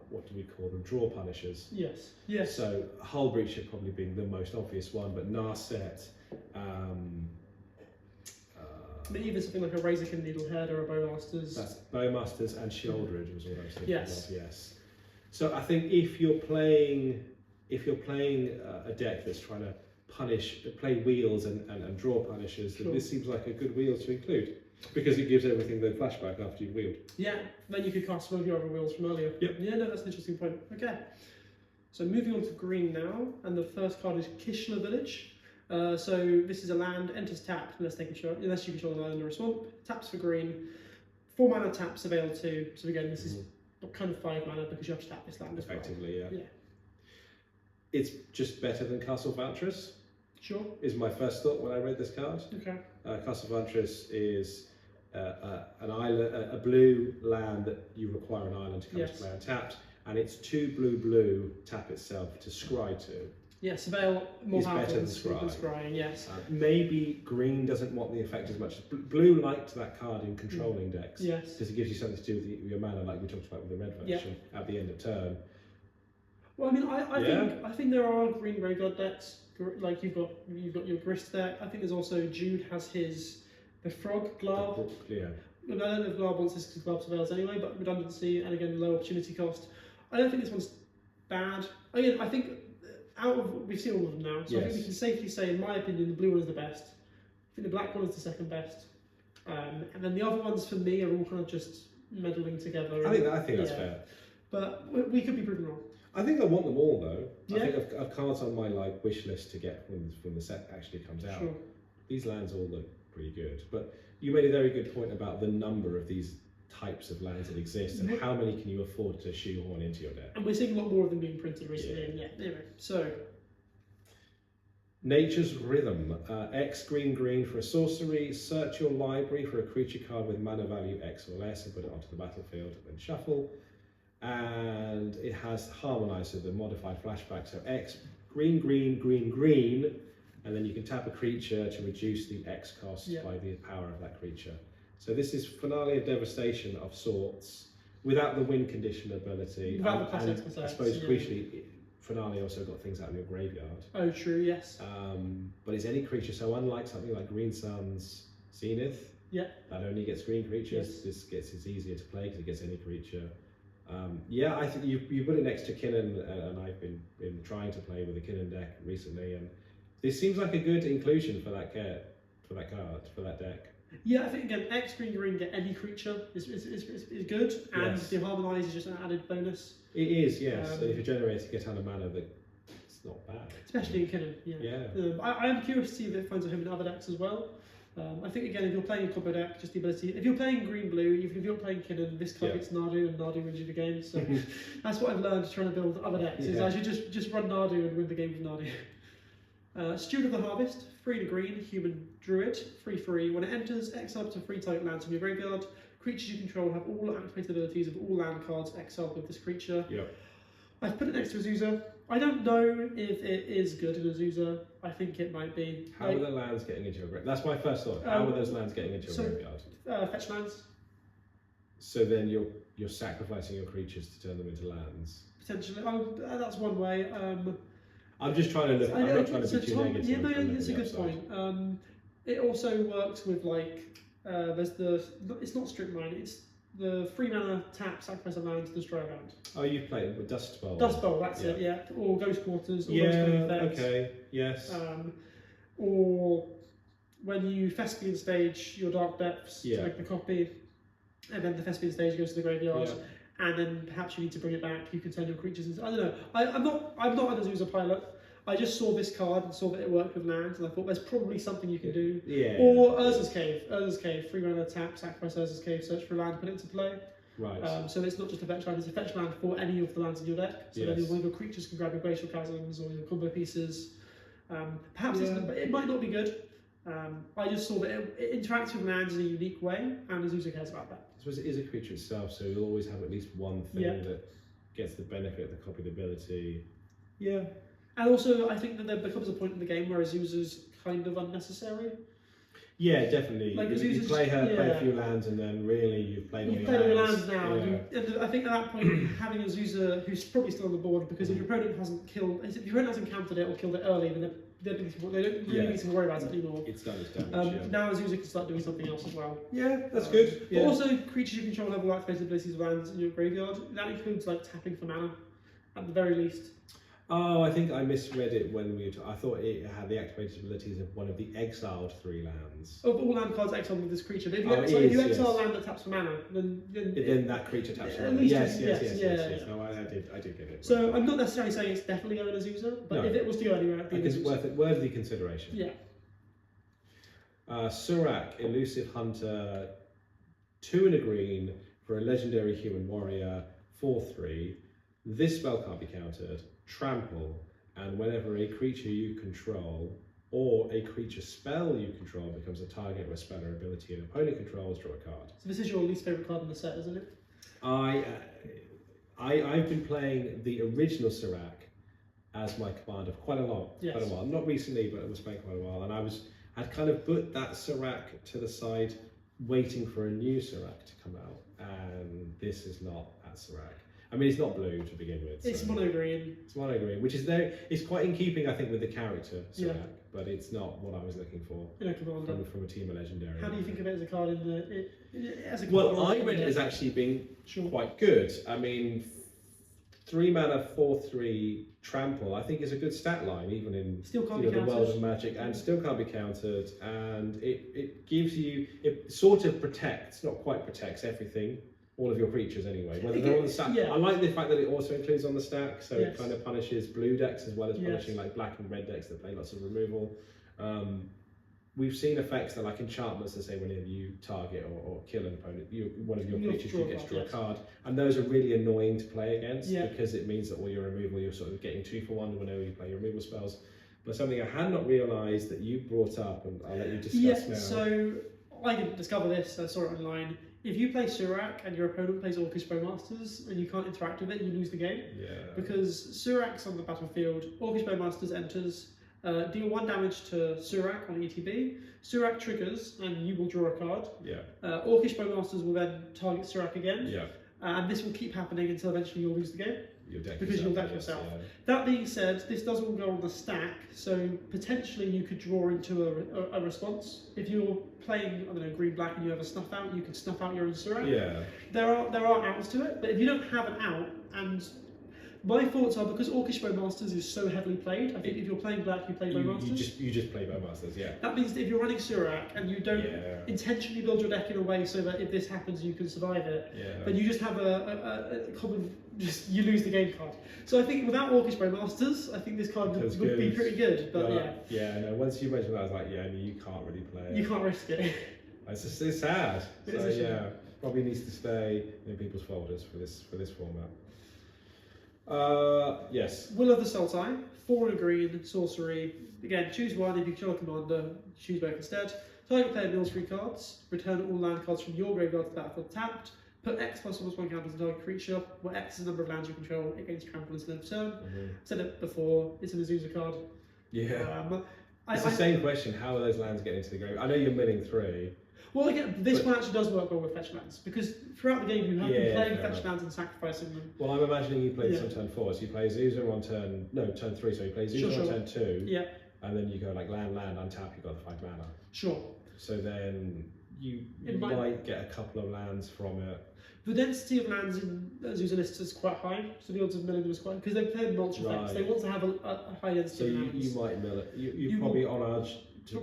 what do we call them? Draw punishers. Yes. Yes. So Hull Breacher probably being the most obvious one, but Narset. I mean, even something like a Razorkin Needlehead or a Bowmasters. That's Bowmasters and Shieldred was what I was thinking Yes. of. Yes. So I think if you're playing a deck that's trying to play wheels and draw punishers, then this seems like a good wheel to include. Because it gives everything the flashback after you've wheeled. Yeah, then you could cast some of your other wheels from earlier. Yep. Yeah, no, that's an interesting point. Okay. So moving on to green now, and the first card is Kishla Village. So this is a land, enters tapped unless you control an island or a swamp. Taps for green. 4 mana taps, avail 2. So again, this is kind of 5 mana because you have to tap this land Effectively, as well. yeah. It's just better than Castle Vantress. Sure. Is my first thought when I read this card. Okay. Castle Vantress is an island, a blue land that you require an island to come to play untapped, and it's 2 blue tap itself to scry to. Yes, Surveil more powerful than scrying, yes. Maybe green doesn't want the effect as much. Blue liked that card in controlling decks. Yes. Because it gives you something to do with your mana, like we talked about with the red version at the end of turn. Well, I mean, I think there are green graveyard decks. Like you've got your Grist deck. I think there's also Jude has the Frog Glab. Yeah. I don't know if Glab wants this because Glab surveils anyway, but redundancy and again low opportunity cost. I don't think this one's bad. Again, I think we've seen all of them now, so I think we can safely say, in my opinion, the blue one is the best. I think the black one is the second best, and then the other ones for me are all kind of just meddling together. I think that's fair. But we could be proven wrong. I think I want them all though. I think I've cards on my wish list to get when the set actually comes out. Sure. These lands all look pretty good, but you made a very good point about the number of these types of lands that exist and how many can you afford to shoehorn into your deck. And we're seeing a lot more of them being printed recently. Anyway, so Nature's Rhythm. X green for a sorcery. Search your library for a creature card with mana value X or less and put it onto the battlefield and then shuffle. And it has Harmonize, so the modified flashback. So X, green, and then you can tap a creature to reduce the X cost by the power of that creature. So this is Finale of Devastation of sorts, without the win condition ability. Without the and plus I suppose crucially, Finale also got things out of your graveyard. Oh, true, yes. But it's any creature, so unlike something like Green Sun's Zenith, that only gets green creatures, it's easier to play because it gets any creature. I think you put it next to Kinnan, and I've been trying to play with the Kinnan deck recently, and this seems like a good inclusion for that deck. Yeah, I think again, X green get any creature is good, and the Harmonize is just an added bonus. It is, yes. And if you're generating a ton of mana, it's not bad. Especially in Kinnan, I am curious to see if it finds a home in other decks as well. I think again, if you're playing a combo deck, just the ability. If you're playing green-blue, if you're playing Kinnan, this card gets Nardu, and Nardu wins you the game. So that's what I've learned trying to build other decks. Is I should just run Nardu and win the game with Nardu. Steward of the Harvest, 3 to green, human druid, 3/3. When it enters, exile up to 3 target lands from your graveyard. Creatures you control have all activated abilities of all land cards exiled with this creature. I've put it next to Azusa. I don't know if it is good in Azusa. I think it might be. How are the lands getting into your graveyard? That's my first thought. How are those lands getting into your graveyard? Fetch lands. So then you're sacrificing your creatures to turn them into lands. Potentially. That's one way. I'm just trying to look. I'm not trying to be too negative. Yeah, no, it's a good point. It also works with it's not Strip Mine. It's the 3 mana tap, sacrifice a land to destroy a land. Oh, you've played with Dust Bowl. Dust Bowl, that's it, or Ghost Quarters, or okay, yes. Or when you Thespian stage your Dark Depths to make the copy, and then the Thespian stage goes to the graveyard, and then perhaps you need to bring it back. You can turn your creatures into. I don't know. I'm not an Azusa pilot. I just saw this card and saw that it worked with lands, and I thought there's probably something you can do. Or Urza's Cave. 3 mana tap, sacrifice Urza's Cave, search for a land, put it into play. Right. So it's not just a fetch land; it's a fetch land for any of the lands in your deck. So then one of your creatures can grab your glacial chasms or your combo pieces. Perhaps it might not be good. I just saw that it interacts with lands in a unique way, and Azusa cares about that. I suppose it is a creature itself, so you'll always have at least one thing that gets the benefit of the copied ability. Yeah, and also I think that there becomes a point in the game where Azusa's kind of unnecessary. Yeah, definitely. Like you play her, play a few lands, and then really you've played all your lands now. Yeah. And I think at that point, having Azusa, who's probably still on the board, because if your opponent hasn't countered it or killed it early, then they don't really need to worry about it anymore. It's done its damage. Now Azusa can start doing something else as well. Yeah, that's good. But also, creatures you control have activated abilities of lands in your graveyard. That includes like tapping for mana, at the very least. Oh, I think I misread it when I thought it had the activated abilities of one of the exiled 3 lands. Of all land cards exiled with this creature. But if you exile a land that taps for mana, then that creature taps for at mana. least Yes. No, I did get it. So I'm not necessarily saying it's definitely going to Azusa, but if it was to go anywhere, it'd be it's worthy consideration. Yeah. Surrak, Elusive Hunter, 2 and a green for a legendary human warrior, 4/3. This spell can't be countered. Trample, and whenever a creature you control or a creature spell you control becomes a target of a spell or ability an opponent controls, draw a card. So this is your least favourite card in the set, isn't it? I've been playing the original Surrak as my commander for quite a while. Not recently, but I was playing quite a while, and I'd kind of put that Surrak to the side, waiting for a new Surrak to come out, and this is not that Surrak. I mean, it's not blue to begin with. It's mono green. It's mono green, which is it's quite in keeping, I think, with the character Surrak, but it's not what I was looking for from a team of legendary. How do you think of it as a card as a card? Well, I read it as actually being quite good. I mean, 3 mana, 4/3 trample, I think is a good stat line, even in the world of Magic, and still can't be countered. And it gives you, it sort of protects, not quite protects everything. All of your creatures anyway, whether they're on the stack. I like the fact that it also includes on the stack, so it kind of punishes blue decks as well as punishing like black and red decks that play lots of removal. We've seen effects that like enchantments that say whenever you target or kill an opponent, one of your creatures you get to draw a card, and those are really annoying to play against because it means that all your removal you're sort of getting 2 for 1 whenever you play your removal spells. But something I had not realised that you brought up, and I'll let you discuss now. So I didn't discover this. I saw it online. If you play Surrak and your opponent plays Orcish Bowmasters and you can't interact with it, you lose the game. Yeah. Because Surrak's on the battlefield, Orcish Bowmasters enters, deal 1 damage to Surrak on ETB. Surrak triggers and you will draw a card. Yeah. Orcish Bowmasters will then target Surrak again. Yeah. And this will keep happening until eventually you'll lose the game. You'll deck yourself. Yeah. That being said, this does all go on the stack, so potentially you could draw into a response. If you're playing, I don't know, green-black and you have a snuff out, you can snuff out your own Surrak. Yeah. There are outs to it, but if you don't have an out, and my thoughts are because Orcish Bowmasters is so heavily played, I think if you're playing black, you play Bowmasters. You just play Bowmasters, yeah. That means that if you're running Surrak and you don't intentionally build your deck in a way so that if this happens you can survive it, then you just have a common, you lose the game card. So I think without Orcish Bowmasters, I think this card would be pretty good. But no, once you mentioned that, I was like, you can't really play it. You can't risk it. It's sad. Probably needs to stay in people's folders for this format. Yes. Will of the Sultai, 4 and a green, sorcery. Again, choose one. If you control a commander, choose both instead. Target player mills 3 cards. Return all land cards from your graveyard to the battlefield tapped. Put X +1/+1 counters on target creature, where X is the number of lands you control against trample instead of turn. Said it before, it's an Azusa card. Yeah. It's the same question, how are those lands getting into the graveyard? I know you're milling 3. Well, again, this one actually does work well with fetch lands, because throughout the game you have been playing fetch lands and sacrificing them. Well, I'm imagining you play this on turn 4, so you play Azusa on turn 3, so you play Azusa on turn 2, and then you go like land, untap, you've got the 5 mana. Sure. So then you might get a couple of lands from it. The density of lands in Azusa lists is quite high, so the odds of milling them is quite, because they've played mulch effects, they want to have a high density of lands. So you might mill it, you probably on edge to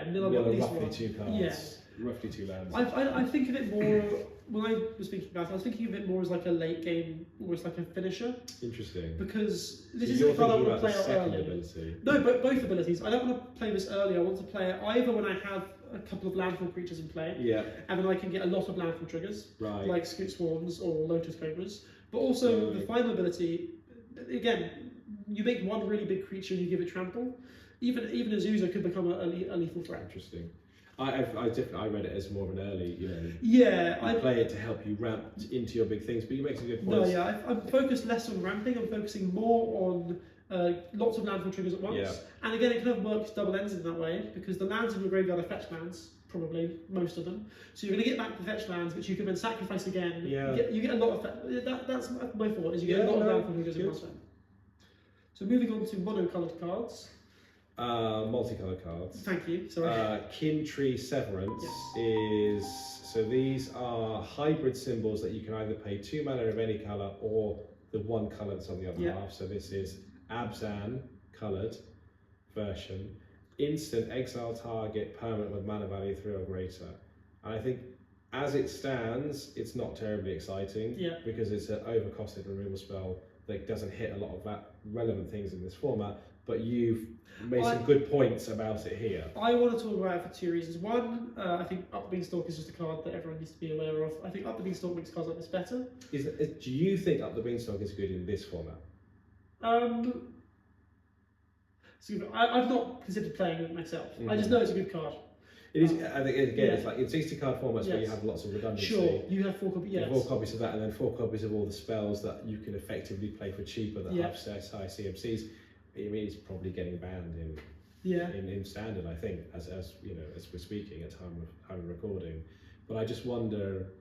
mill roughly 2 cards. Yeah. Roughly 2 lands. I think of it more when I was thinking about it, I was thinking of it more as like a late game, almost like a finisher. Interesting. Because this So is you're the card I thinking want to about play the out second early. ability. No, but both abilities. I don't want to play this early. I want to play it either when I have a couple of landfall creatures in play, Yeah. and then I can get a lot of landfall triggers, Right. like Scoot Swarms or Lotus Cobras. But also the final ability, again, you make one really big creature and you give it trample. Even Azusa could become a lethal threat. Interesting. I read it as more of an early, Yeah, you play it to help you ramp into your big things, but you make some good No, points. yeah, I'm focused less on ramping. I'm focusing more on lots of landfall triggers at once. Yeah. And again, it kind of works double ends in that way because the lands in your graveyard are fetch lands, probably most of them. So you're going to get back the fetch lands, which you can then sacrifice again. Yeah. You get a lot of that's my thought. Is you get a lot of landfall triggers in one turn. So moving on to mono-coloured cards. Multicolored cards. Thank you. Sorry. Kin Tree Severance is, so these are hybrid symbols that you can either pay 2 mana of any colour or the 1 colour that's on the other half. So this is Abzan coloured version. Instant exile target permanent with mana value 3 or greater. And I think as it stands, it's not terribly exciting because it's an overcosted removal spell that doesn't hit a lot of that relevant things in this format. But you've made some good points about it here. I want to talk about it for 2 reasons. One, I think Up the Beanstalk is just a card that everyone needs to be aware of. I think Up the Beanstalk makes cards like this better. Do you think Up the Beanstalk is good in this format? I've not considered playing it myself. I just know it's a good card. It is. I think again, it's like in 60 card formats where you have lots of redundancy. Sure, you have 4 copies. You have 4 copies of that, and then 4 copies of all the spells that you can effectively play for cheaper that have high CMCs. I mean, it's probably getting banned in standard, I think, as we're speaking at time of recording. But I just wonder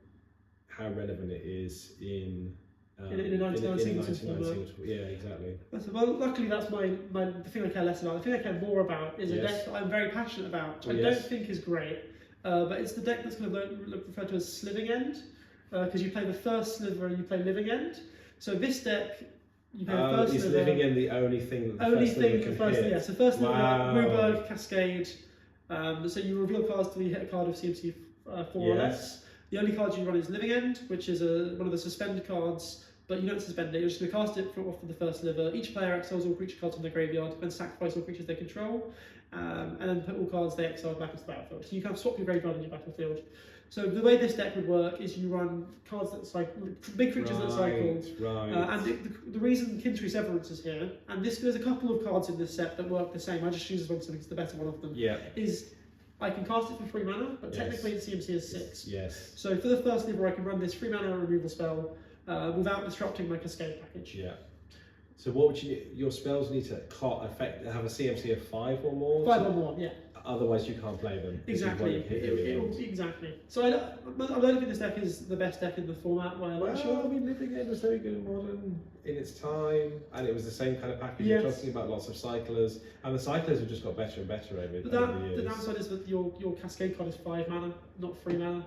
how relevant it is in a 99 single. Yeah, exactly. Well, luckily that's the thing I care less about. The thing I care more about is a deck that I'm very passionate about, which I don't think is great, but it's the deck that's kind of referred to as Sliving End, because you play the first sliver and you play Living End. So this deck, you play the first is sliver. Living End the only thing that the only first thing sliver can hit? Yeah, so first sliver, Wow. Ruberg, Cascade. So you reveal cards till you hit a card of CMC 4 or less. The only card you run is Living End, which is one of the suspend cards, but you don't suspend it, you're just going to cast it off to the first sliver. Each player exiles all creature cards from their graveyard, then sacrifice all creatures they control, and then put all cards they exile back into the battlefield. So you kind of swap your graveyard and your battlefield. So the way this deck would work is you run cards that cycle, big creatures that cycle, and the reason Kin Tree Severance is here, and there's a couple of cards in this set that work the same, I just choose one because it's the better one of them, is I can cast it for 3 mana, but technically the CMC is 6. Yes. So for the first lever I can run this 3 mana removal spell without disrupting my Cascade package. Yeah. So what would your spells need to have a CMC of 5 or more? 5 or more, yeah. Otherwise you can't play them. Exactly. Exactly. So I don't think this deck is the best deck in the format. I mean, Living End was very good in Modern in its time, and it was the same kind of package. You're talking about lots of cyclers, and the cyclers have just got better and better over the years. The downside is that your Cascade card is 5 mana, not 3 mana.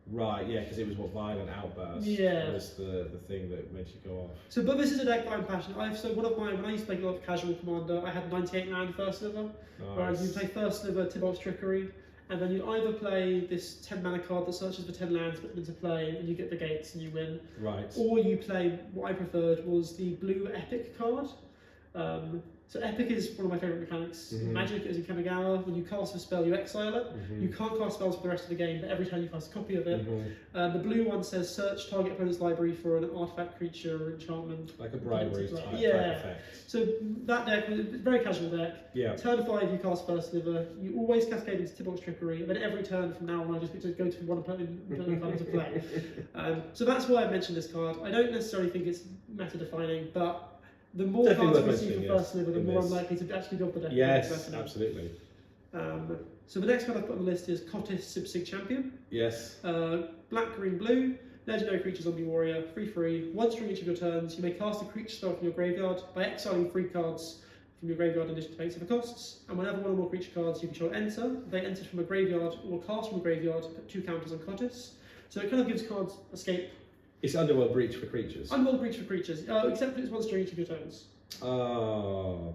Right, yeah, because it was Violent Outburst was the thing that made you go off. So, but this is a deck that I'm passionate. When I used to play a lot of casual Commander, I had 98 land first sliver. Whereas you play first sliver, Tibalt's Trickery, and then you either play this 10 mana card that searches for 10 lands, put them into play, and you get the gates and you win. Right. Or you play, what I preferred was the blue Epic card. So Epic is one of my favourite mechanics. Magic is in Kamigawa. When you cast a spell, you exile it. You can't cast spells for the rest of the game, but every time you cast a copy of it. The blue one says search target opponent's library for an artifact, creature, or enchantment. Like a bribery type effect. So that deck, it's a very casual deck. Yeah. Turn 5, you cast first sliver. You always cascade into Tibalt's Trickery, and then every turn from now on, I just get to go to one opponent to play. So that's why I mentioned this card. I don't necessarily think it's meta defining, but the more cards we see for first sliver, the more I'm likely to actually build the deck. Yes, absolutely. So the next card I've put on the list is Kottis Sibsig Champion. Yes. Black, green, blue. Legendary creature, zombie warrior, 3/3. Once during each of your turns, you may cast a creature spell from your graveyard by exiling 3 cards from your graveyard in addition to paying 7 costs. And whenever one or more creature cards you control enter, they enter from a graveyard or cast from a graveyard, put 2 counters on Kottis. So it kind of gives cards escape. It's Underworld Breach for creatures. Underworld Breach for creatures, except that it's once during each of your turns. Oh,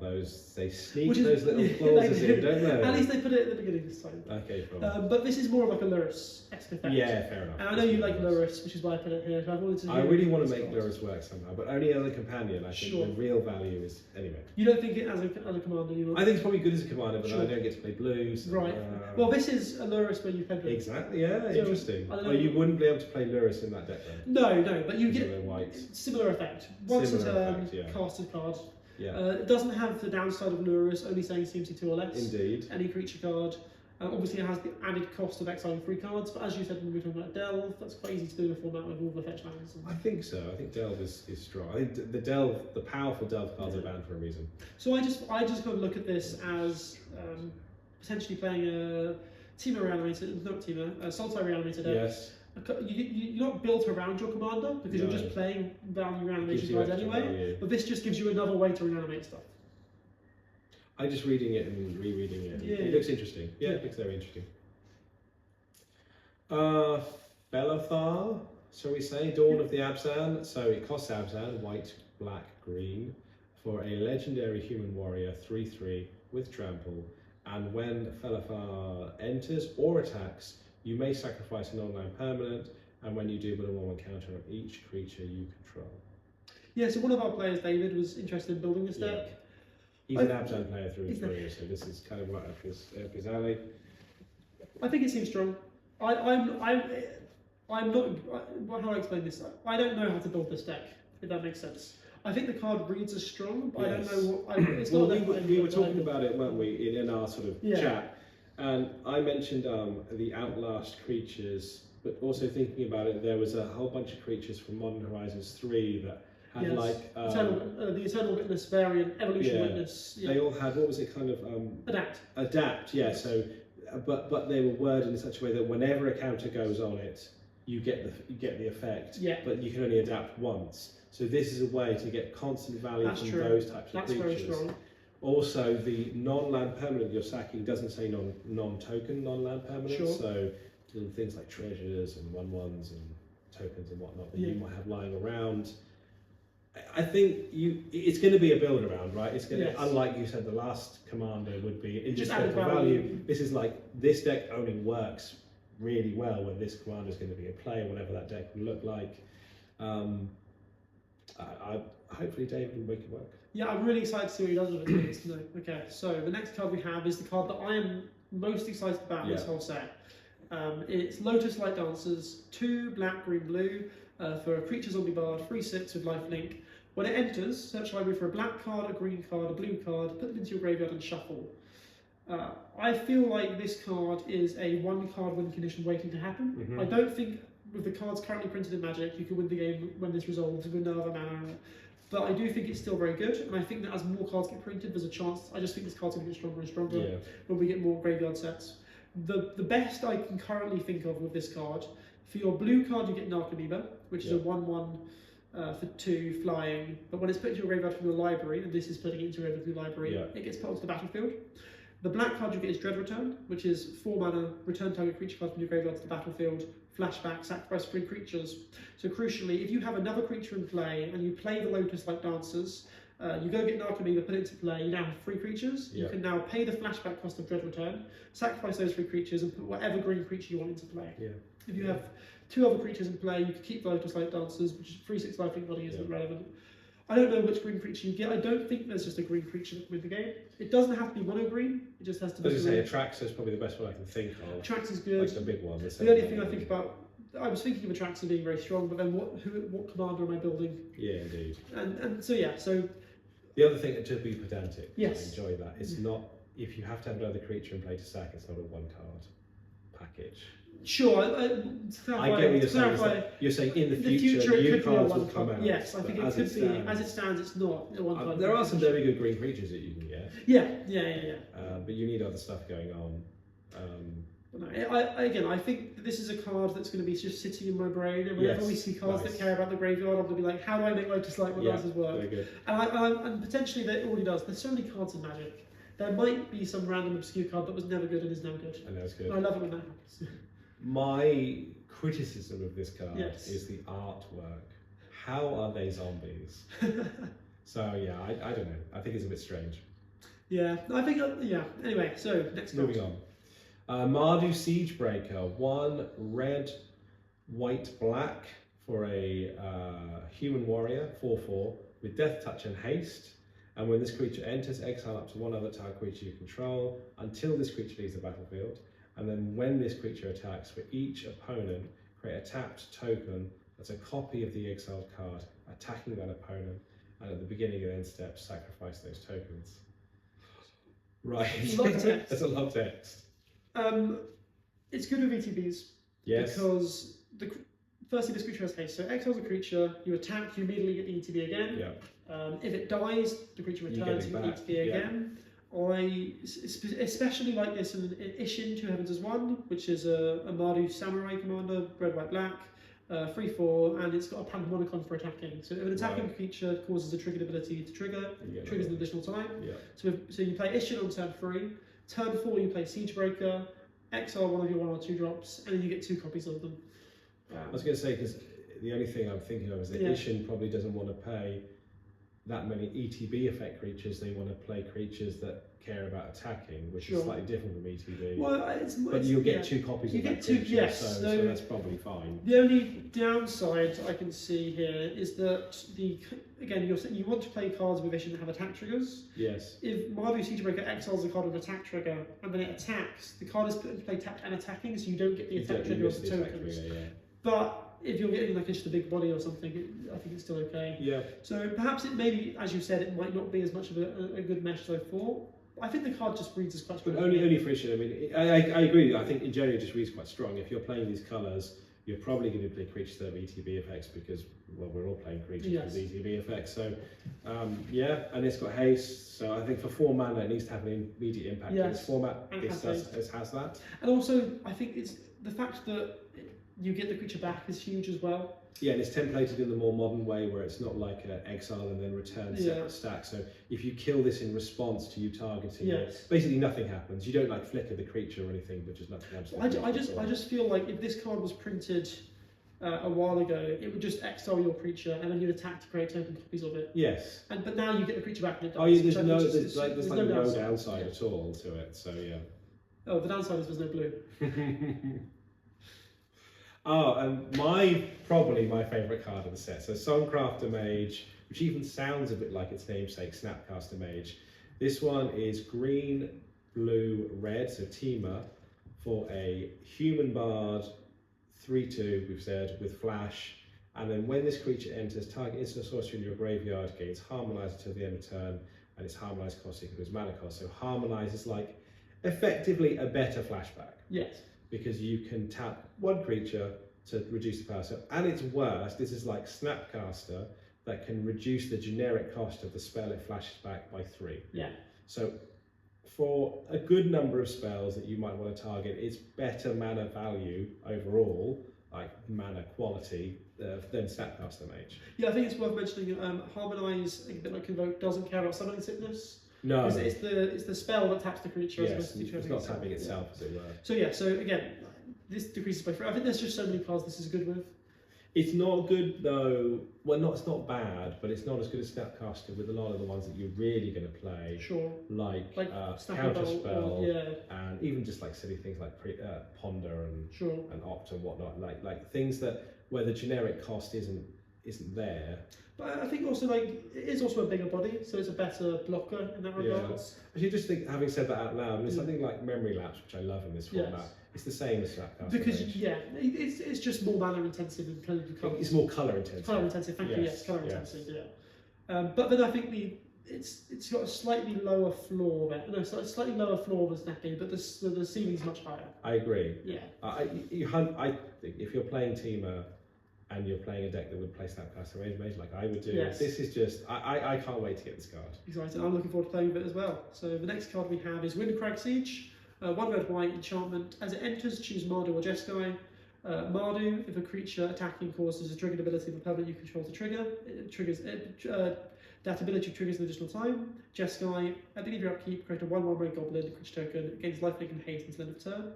they sneak Which is- those little clauses in, don't they? At least they put it at the beginning this time. Okay, fine. But this is more of like a Lurrus-esque effect. Yeah, fair enough. And I know you like Lurrus, which is why I put it here. So I wanted to. I really want to make Lurrus work somehow, but only as a companion. I think Sure. the real value is anyway. You don't think it as a commander? You want? I think it's probably good as a commander, but Sure. I don't get to play blue. So, Right. Well, this is a Lurrus where you play blue. exactly. Yeah, So, interesting. I don't know. Well, you wouldn't be able to play Lurrus in that deck then. No, but you get Yellow, white. similar effect. Once a Similar turn, effect, yeah. cast a card. Yeah. It doesn't have the downside of Lurrus, only saying CMC 2 or less. Indeed. Any creature card. Obviously, it has the added cost of exiling 3 cards, but as you said when we were talking about Delve, that's quite easy to do in a format with all the fetch lands. I think so. I think Delve is strong. I think the powerful Delve cards are banned for a reason. So I just got to look at this as potentially playing a Temur Reanimator, not Temur, a Sultai Reanimator deck. Yes. You're not built around your commander because you're No. just playing value reanimation Gives you cards extra anyway, value. but this just gives you another way to reanimate stuff. I'm just reading it and rereading it. Yeah. It looks interesting. Yeah, it looks very interesting. Belothar, shall we say? Dawn of the Abzan. So it costs Abzan, white, black, green, for a legendary human warrior, 3/3 with trample. And when Belothar enters or attacks, you may sacrifice an online permanent, and when you do, put a 1/1 counter on each creature you control. Yeah, so one of our players, David, was interested in building this deck. He's an Abzan player through and through, so this is kind of right up his alley. I think it seems strong. I'm not. How do I explain this? I don't know how to build this deck, if that makes sense. I think the card reads as strong, but Yes. I don't know what. It's Well, not that we were talking about it, weren't we, in our sort of Yeah. chat, and I mentioned the Outlast creatures, but also thinking about it, there was a whole bunch of creatures from Modern Horizons 3 that had like the Eternal Witness variant, Evolution yeah, Witness. Yeah. they all had, what was it, kind of adapt, yeah. So, but they were worded in such a way that whenever a counter goes on it, you get the effect. Yeah. But you can only adapt once. So this is a way to get constant value That's from true. those types of That's creatures. very strong. Also, the non-land permanent you're sacking doesn't say non-token non-land permanent. Sure. So little things like treasures and 1/1s and tokens and whatnot that you might have lying around. I think it's going to be a build around, right? It's going to, unlike you said, the last commander would be indestructible value. This is like, this deck only works really well when this commander is going to be in play, whatever that deck will look like. Hopefully David will make it work. Yeah, I'm really excited to see what he does with it. No. Okay, so the next card we have is the card that I am most excited about in this whole set. It's Lotuslight Dancers, 2 black, green, blue, for a creature zombie bard, 3/6 with lifelink. When it enters, search library for a black card, a green card, a blue card, put them into your graveyard and shuffle. I feel like this card is a 1-card win condition waiting to happen. Mm-hmm. I don't think with the cards currently printed in Magic, you can win the game when this resolves with no other mana. But I do think it's still very good, and I think that as more cards get printed, there's a chance. I just think this card's going to get stronger and stronger when we get more graveyard sets. The best I can currently think of with this card, for your blue card, you get Narcomoeba, which is a 1/1 for 2 flying. But when it's put into your graveyard from your library, and this is putting it into your every library, it gets put onto the battlefield. The black card you get is Dread Return, which is 4 mana, return target creature card from your graveyard to the battlefield, flashback, sacrifice 3 creatures. So crucially, if you have another creature in play and you play the Lotuslight Dancers, you go get Narcomoeba, put it into play, you now have 3 creatures. You can now pay the flashback cost of Dread Return, sacrifice those 3 creatures and put whatever green creature you want into play. If you have 2 other creatures in play, you can keep the Lotuslight Dancers, which is 3/6 lifelink body isn't relevant. I don't know which green creature you get. I don't think there's just a green creature that can win the game. It doesn't have to be mono green. It just has to be. As I say, Atraxa is probably the best one I can think of. Atraxa is good. Like the big one. The only thing I think about, I was thinking of Atraxa being very strong, but then what commander am I building? Yeah, indeed. And so the other thing, to be pedantic, I enjoy that. It's not, if you have to have another creature in play to sack, it's not a 1-card package. Sure, I get what you're saying. You're saying in the future it new could be a cards will 1 come card. out. Yes, I think it could be. As it stands, it's not a 1 card. There are some very good green creatures that you can get. Yeah. But you need other stuff going on. No, I think this is a card that's going to be just sitting in my brain, and whenever we see cards that care about the graveyard, I'm going to be like, how do I make Lotuslight Dancers work? Very good. And potentially that already does. There's so many cards in Magic. There might be some random obscure card that was never good and is now good. And that's good. And I love it when that happens. My criticism of this card is the artwork. How are they zombies? So yeah, I don't know. I think it's a bit strange. Yeah, I think, yeah. Anyway, so next card. Moving on. Mardu Siegebreaker, 1 red, white, black for a human warrior, 4/4, with death touch and haste. And when this creature enters, exile up to 1 other target creature you control until this creature leaves the battlefield. And then when this creature attacks, for each opponent, create a tapped token that's a copy of the exiled card, attacking that opponent. And at the beginning of end step, sacrifice those tokens. Right. A lot of text. That's a lot of text. It's good with ETBs. Yes. Because firstly, this creature has haste. So exiles a creture, you attack, you immediately get the ETB again. Yeah. If it dies, the creature returns, you get ETB again. I especially like this in Ishin, 2 Heavens as 1, which is a Mardu Samurai commander, red, white, black, 3/4, and it's got a Panthemonicon for attacking. So if an attacking creature causes a triggered ability to trigger, it triggers an additional time. Yeah. So you play Ishin on turn 3, turn 4 you play Siegebreaker, exile 1 of your 1 or 2 drops, and then you get 2 copies of them. I was going to say, because the only thing I'm thinking of is that Ishin probably doesn't want to pay that many ETB effect creatures. They want to play creatures that care about attacking, which is slightly different from ETB. Well, but you'll get 2 copies of that creature, so that's probably fine. The only downside I can see here is that you want to play cards with Ishin that have attack triggers. Yes. If Mardu Siegebreaker exiles a card with an attack trigger and then it attacks, the card is put into play tapped and attacking, so you don't get the attack trigger of the tokens. But if you're getting like just a big body or something, I think it's still okay. Yeah. So perhaps it maybe, as you said, it might not be as much of a good mesh as I thought. I think the card just reads as quite strong. But only for Ishin. I mean, I agree. I think in general it just reads quite strong. If you're playing these colours, you're probably going to play creatures that have ETB effects because, well, we're all playing creatures with ETB effects. So, yeah, and it's got haste. So I think for 4 mana, it needs to have an immediate impact in this format. This has that. And also, I think it's the fact that you get the creature back is huge as well. Yeah, and it's templated in the more modern way where it's not like an exile and then return separate stack. So if you kill this in response to you targeting it, basically nothing happens. You don't like flicker the creature or anything, but just nothing happens. I just feel like if this card was printed a while ago, it would just exile your creature and then you'd attack to create token copies of it. Yes. But now you get the creature back and it dies. Oh, yeah, there's no downside at all to it. So yeah. Oh, the downside is there's no blue. Oh, and probably my favourite card of the set. So Songcrafter Mage, which even sounds a bit like its namesake, Snapcaster Mage. This one is green, blue, red, so Temur, for a human bard, 3/2, we've said, with flash. And then when this creature enters, target instant sorcery in your graveyard gains Harmonise until the end of turn, and its Harmonise cost equal to its mana cost. So Harmonise is like effectively a better flashback. Yes. Because you can tap 1 creature to reduce the power. So at its worst, this is like Snapcaster that can reduce the generic cost of the spell it flashes back by 3. Yeah. So for a good number of spells that you might want to target, it's better mana value overall, like mana quality, than Snapcaster Mage. Yeah, I think it's worth mentioning Harmonise, a bit like Convoke, doesn't care about summoning sickness. No. It's the spell that taps the creature. Yes, it's not tapping itself, as it were. So yeah, so again, this decreases by 3. I think there's just so many cards this is good with. It's not good though. Well, it's not bad, but it's not as good as Snapcaster with a lot of the ones that you're really going to play. Sure. Like Counterspell, and even just like silly things like Ponder and Opt and whatnot. Like things where the generic cost isn't there. But I think also it is also a bigger body, so it's a better blocker in that regard. Actually, just think, having said that out loud, and it's something like Memory Lapse, which I love in this format. It's the same as Snapcaster. Because it's just more mana intensive and kind of it's more colour intensive. Colour intensive, thank you. Yes, colour intensive. Yeah. But then I think it's got a slightly lower floor there. No, slightly lower floor than Snappy, but the ceiling's much higher. I agree. Yeah. I think if you're playing Temur and you're playing a deck that would play Snapcaster Mage like I would do, this is just I can't wait to get this card. Excited. I'm looking forward to playing with it as well. So the next card we have is Winternight Siege. 1 red white enchantment. As it enters, choose Mardu or Jeskai. Mardu, if a creature attacking causes a triggered ability of a permanent you control to trigger, that ability triggers an additional time. Jeskai, at the beginning of your upkeep, create a 1/1 red goblin creature token, gains lifelink and haste until end of turn.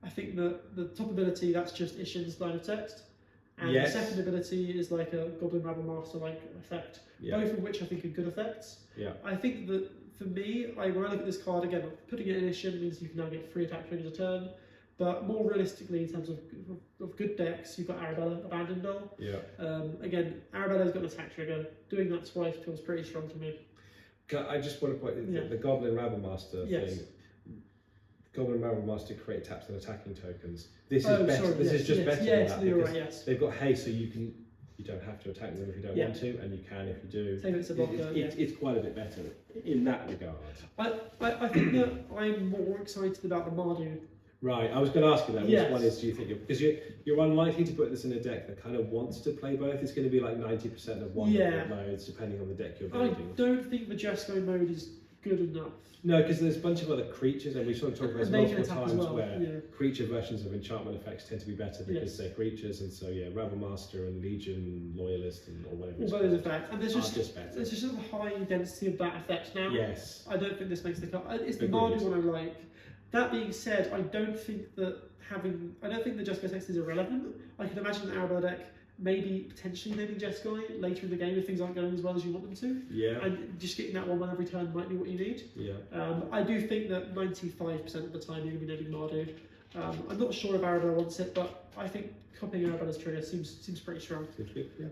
I think that the top ability, that's just Ishin's line of text. and Yes. the second ability is like a Goblin Rabble Master like effect, Yeah. both of which I think are good effects. Yeah. I think that for me, when I look at this card again, putting it in Initiation means you can now get 3 attack triggers a turn. But more realistically, in terms of good decks, you've got Arabella, Abandoned Doll. Yeah. Again, Arabella's got an attack trigger. Doing that twice feels pretty strong to me. I just want to point the Goblin Rabble Master thing. Goblin Rabble Master create taps and attacking tokens. This is better. Sorry, this is just better than yes, that you're because right, yes. they've got haste, so you don't have to attack them if you don't want to, and you can if you do. Same as a blocker, it's quite a bit better in that regard. I think that I'm more excited about the Mardu. Right, I was going to ask you that. Yes. Which one is do you think? Because you're unlikely to put this in a deck that kind of wants to play both. It's going to be like 90% of one of the modes, depending on the deck you're building. I don't think the Jeskai mode is good enough. No, because there's a bunch of other creatures, and we sort of talked about this multiple times, where creature versions of enchantment effects tend to be better because they're creatures, and so Rabble Master and Legion Loyalist and or whatever. All those effects, and there's just better. There's just a high density of that effect now. Yes. I don't think this makes the cut. It's the Mardu one I like. That being said, I don't think the Jeskai text is irrelevant. I can imagine an Arabella deck maybe potentially naming Jeskai later in the game if things aren't going as well as you want them to. Yeah. And just getting that one every turn might be what you need. Yeah. I do think that 95% of the time you're going to be naming Mardu. I'm not sure if Arabella wants it, but I think copying Arabella's trigger seems pretty strong. Seems good, yeah.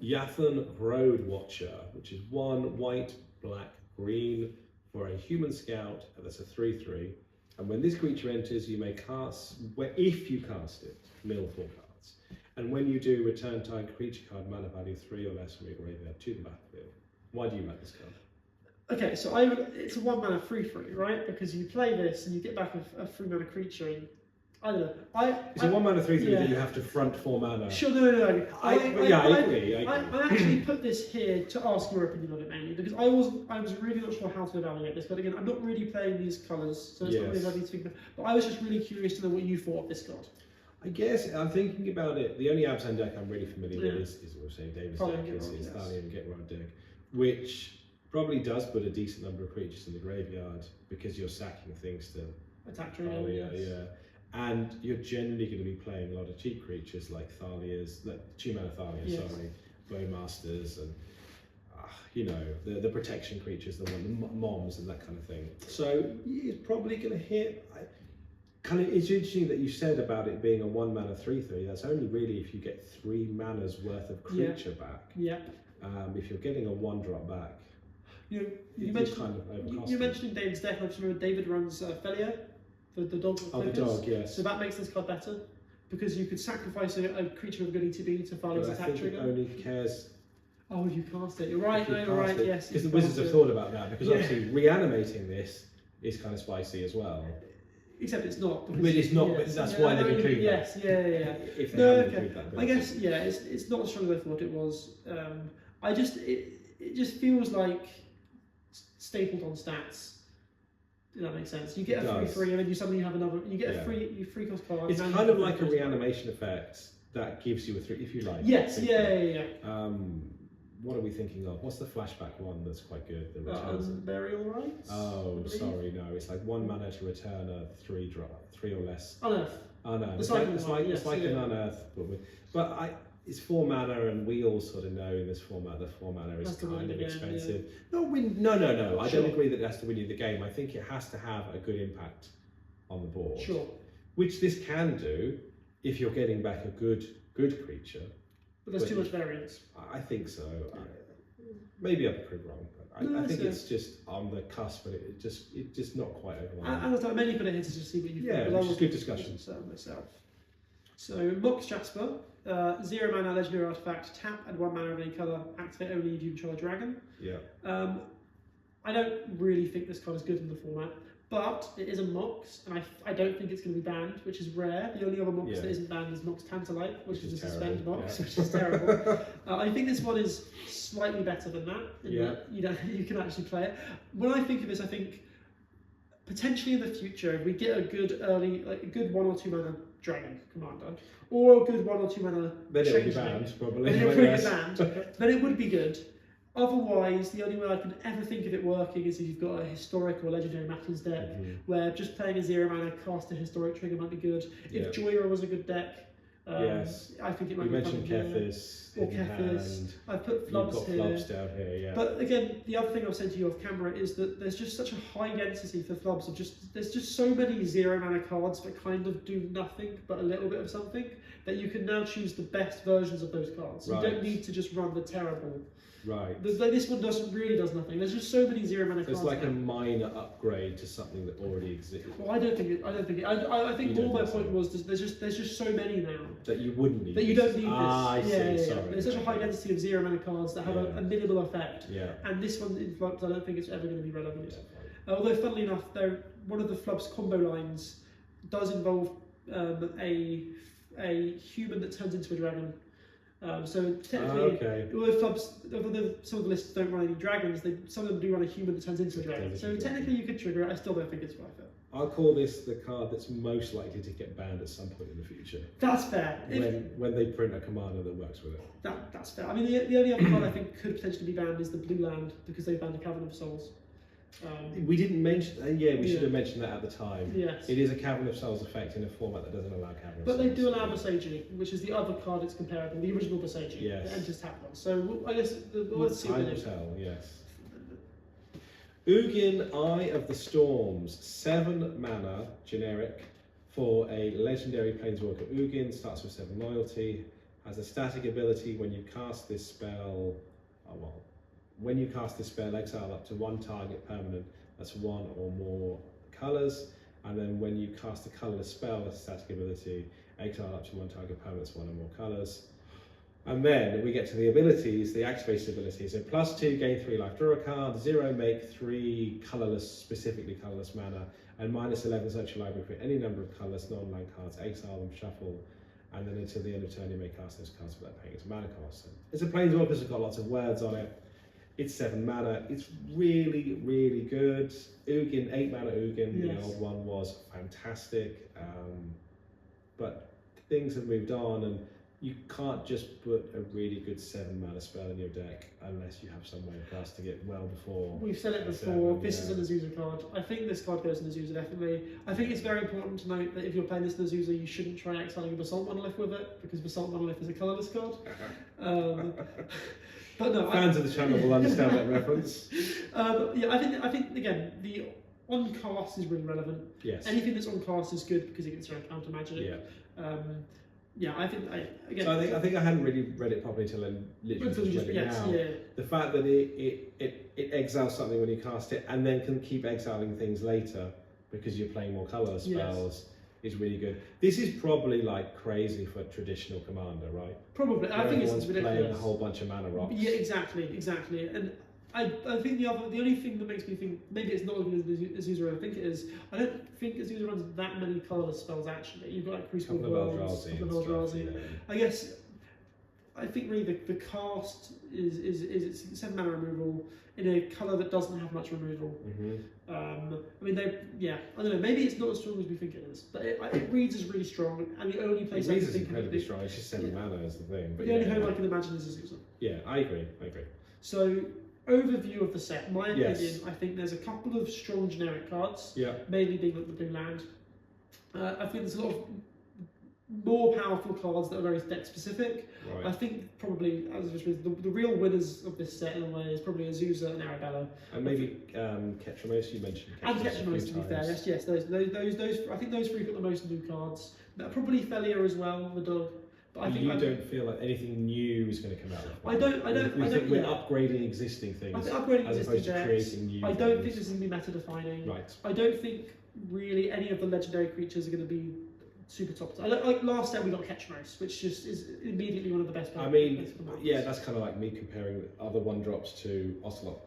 Yathan Road Watcher, which is 1 white, black, green for a human scout, and that's a 3/3. And when this creature enters, you may cast, if you cast it, mill 4 cards. And when you do, return target creature card mana value 3 or less from your graveyard to the battlefield. Why do you like this card? Okay, so it's a 1 mana 3/3, right? Because you play this and you get back a 3 mana creature, and I don't know. It's a 1 mana 3/3 that you have to front 4 mana. Sure, no. I agree. I actually put this here to ask your opinion on it mainly because I was really not sure how to evaluate this. But again, I'm not really playing these colours, so it's not really lovely to speak about. But I was just really curious to know what you thought of this card. I guess I'm thinking about it. The only Abzan deck I'm really familiar with is what we're saying, David's deck, is Thalia and Get Round deck, which probably does put a decent number of creatures in the graveyard because you're sacking things to attack Thalia, and you're generally going to be playing a lot of cheap creatures like Thalias, 2 mana Thalia, Bowmasters, and the protection creatures, the moms and that kind of thing. So it's probably going to hit. It's interesting that you said about it being a 1 mana 3/3. That's only really if you get 3 mana's worth of creature back. Yeah. If you're getting a 1-drop back, you mentioned David's deck. I just remember David runs Felia, the dog. The dog, yes. So that makes this card better because you could sacrifice a creature with good ETB to Thalia's attack trigger. It only cares. Oh, you cast it. You're right. You're right. Yes. Because the Wizards have thought about that. Because obviously reanimating this is kind of spicy as well. Except it's not. But it's not. But that's why they've included that. Yes. Yeah. If they haven't included that. I guess it's not as strong as I thought it was. It just feels like stapled on stats. If that makes sense. You get a 3/3 and then you suddenly have another. You get a free cost card. It's kind of like a reanimation effect that gives you a 3, if you like. Yes. Yeah. What are we thinking of? What's the flashback one that's quite good? The returns. Burial Rites? Oh, sorry, no. It's like 1 mana to return a 3 or less. Unearth. Oh no, it's like an Unearth, but it's 4 mana, and we all sort of know in this format the 4 mana is kind of expensive. No. I don't agree that it has to win you the game. I think it has to have a good impact on the board. Sure. Which this can do if you're getting back a good creature. But there's too much variance. I think so. Maybe I'm pretty wrong. But I think it's just on the cusp, but it's just not quite overwhelming. And I mainly put it here to just see what you've got. Yeah, which is good discussion. Myself. So Mox Jasper, 0 mana legendary artifact, tap and 1 mana of any colour, activate only if you control a dragon. Yeah. I don't really think this card is good in the format. But it is a Mox, and I don't think it's going to be banned, which is rare. The only other Mox that isn't banned is Mox Tantalite, which is a suspend Mox, which is terrible. I think this one is slightly better than that. You can actually play it. When I think of this, I think potentially in the future, if we get a good a good 1 or 2 mana Dragon Commander, or a good 1 or 2 mana then it would be banned, probably. Then it would be good. Otherwise, the only way I can ever think of it working is if you've got a historic or legendary Matins deck, where just playing a 0 mana cast a historic trigger might be good. If Joyra was a good deck, Yes. I think it might You be mentioned Kethis. or Kethis. I've put flubs got here. flubs down here, yeah. But again, the other thing I was saying to you off camera is that there's just such a high density for flubs of there's just so many 0 mana cards that kind of do nothing but a little bit of something that you can now choose the best versions of those cards. Right. You don't need to just run the terrible. Right. This one really does nothing. There's just so many 0 mana cards. It's like a minor upgrade to something that already exists. Well, I don't think it. I think more my point was there's just so many now that you wouldn't need. That you don't need this. I see. Sorry. There's such a high density of 0 mana cards that have a minimal effect. Yeah. And this one in flubs, I don't think it's ever going to be relevant. Yeah, although, funnily enough, one of the flubs combo lines does involve a human that turns into a dragon. So technically, although some of the lists don't run any dragons, some of them do run a human that turns into a dragon. So technically, you could trigger it. I still don't think it's worth it. I'll call this the card that's most likely to get banned at some point in the future. That's fair. When they print a commander that works with it. That's fair. I mean, the only other card I think could potentially be banned is the blue land because they banned the Cavern of Souls. We didn't mention. We should have mentioned that at the time. Yes. It is a Cavern of Souls effect in a format that doesn't allow Cavern of Souls. But they do allow Boseiji, which is the other card it's comparable, the original Boseiji. Yes. The enters tap one. So I guess let's see what Time will tell. Yes. Ugin, Eye of the Storms, 7 mana, generic, for a legendary planeswalker. Ugin starts with 7 loyalty, has a static ability when you cast this spell. When you cast this spell, exile up to 1 target permanent that's 1 or more colours, and then when you cast a colourless spell with a static ability, exile up to 1 target permanent that's 1 or more colours. And then we get to the abilities, the activated abilities. So +2, gain 3 life, draw a card, 0, make 3 colourless, specifically colourless mana, and -11, search your library for any number of colourless non-land cards, exile them, shuffle, and then until the end of turn you may cast those cards without paying its mana cost. So it's a planeswalker, it's got lots of words on it. It's 7 mana, it's really, really good. Ugin, 8 mana Ugin, the old one was fantastic. But things have moved on, and you can't just put a really good 7 mana spell in your deck unless you have some way of casting it well before. We've said it before, this is an Azusa card. I think this card goes in Azusa, definitely. I think it's very important to note that if you're playing this in Azusa, you shouldn't try exiling a Basalt Monolith with it, because Basalt Monolith is a colourless card. But no, fans of the channel will understand that reference. I think again, the on cast is really relevant. Yes. Anything that's on cast is good because it gets around counter magic. Yeah. I think I think I hadn't really read it properly until I literally just read it now. Yeah. The fact that it exiles something when you cast it and then can keep exiling things later because you're playing more colour spells is really good. This is probably like crazy for traditional commander, right? Probably. I think it's ridiculous. Playing a whole bunch of mana rocks. Yeah, exactly. And I think the only thing that makes me think maybe it's not as good as Azusa I think it is. I don't think Azusa runs that many colourless spells actually. You've got like Crucible Worlds, Eldrazi. I think really the cast is it's 7 mana removal in a colour that doesn't have much removal. I mean, I don't know, maybe it's not as strong as we think it is, but it reads as really strong, and the only place it reads is incredibly strong. It's just 7 mana is the thing. But the only home I can imagine is Azusa. Yeah, I agree. So, overview of the set, my opinion, I think there's a couple of strong generic cards, mainly being like the blue land. I think there's a lot of more powerful cards that are very deck specific. Right. I think probably, as the real winners of this set in a way is probably Azusa and Arabella. And maybe Ketramos, you mentioned Ketramos. And Ketramos, to be fair, yes, those. I think those 3 got the most new cards. Probably Felia as well, the dog. But I think don't feel like anything new is going to come out of it. I don't think we're upgrading existing things. I think upgrading as existing opposed to creating new I don't think this is going to be meta defining. Right. I don't think really any of the legendary creatures are going to be super top. Like last set we got Ketramos, which just is immediately one of the best. I mean, that's kind of like me comparing other 1-drops to Ocelot.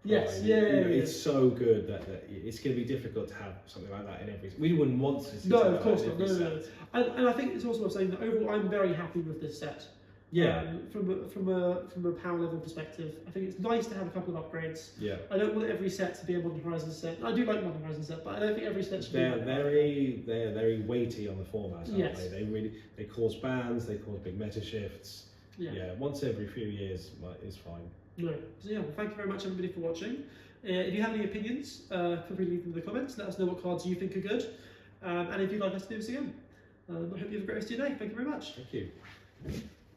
Yes, It's so good that it's going to be difficult to have something like that in every. We wouldn't want to see. No, of course not. No. And I think it's also worth saying that overall, I'm very happy with this set. Yeah. From a power level perspective, I think it's nice to have a couple of upgrades. Yeah. I don't want every set to be a Modern Horizon set. I do like Modern Horizon set, but I don't think every set should be. They're very weighty on the format, aren't yes. they? They cause bans, they cause big meta shifts. Yeah. Once every few years is fine. No. So well, thank you very much everybody for watching. If you have any opinions, feel free to leave them in the comments. Let us know what cards you think are good, and if you'd like us to do this again. I hope you have a great rest of your day. Thank you very much. Thank you.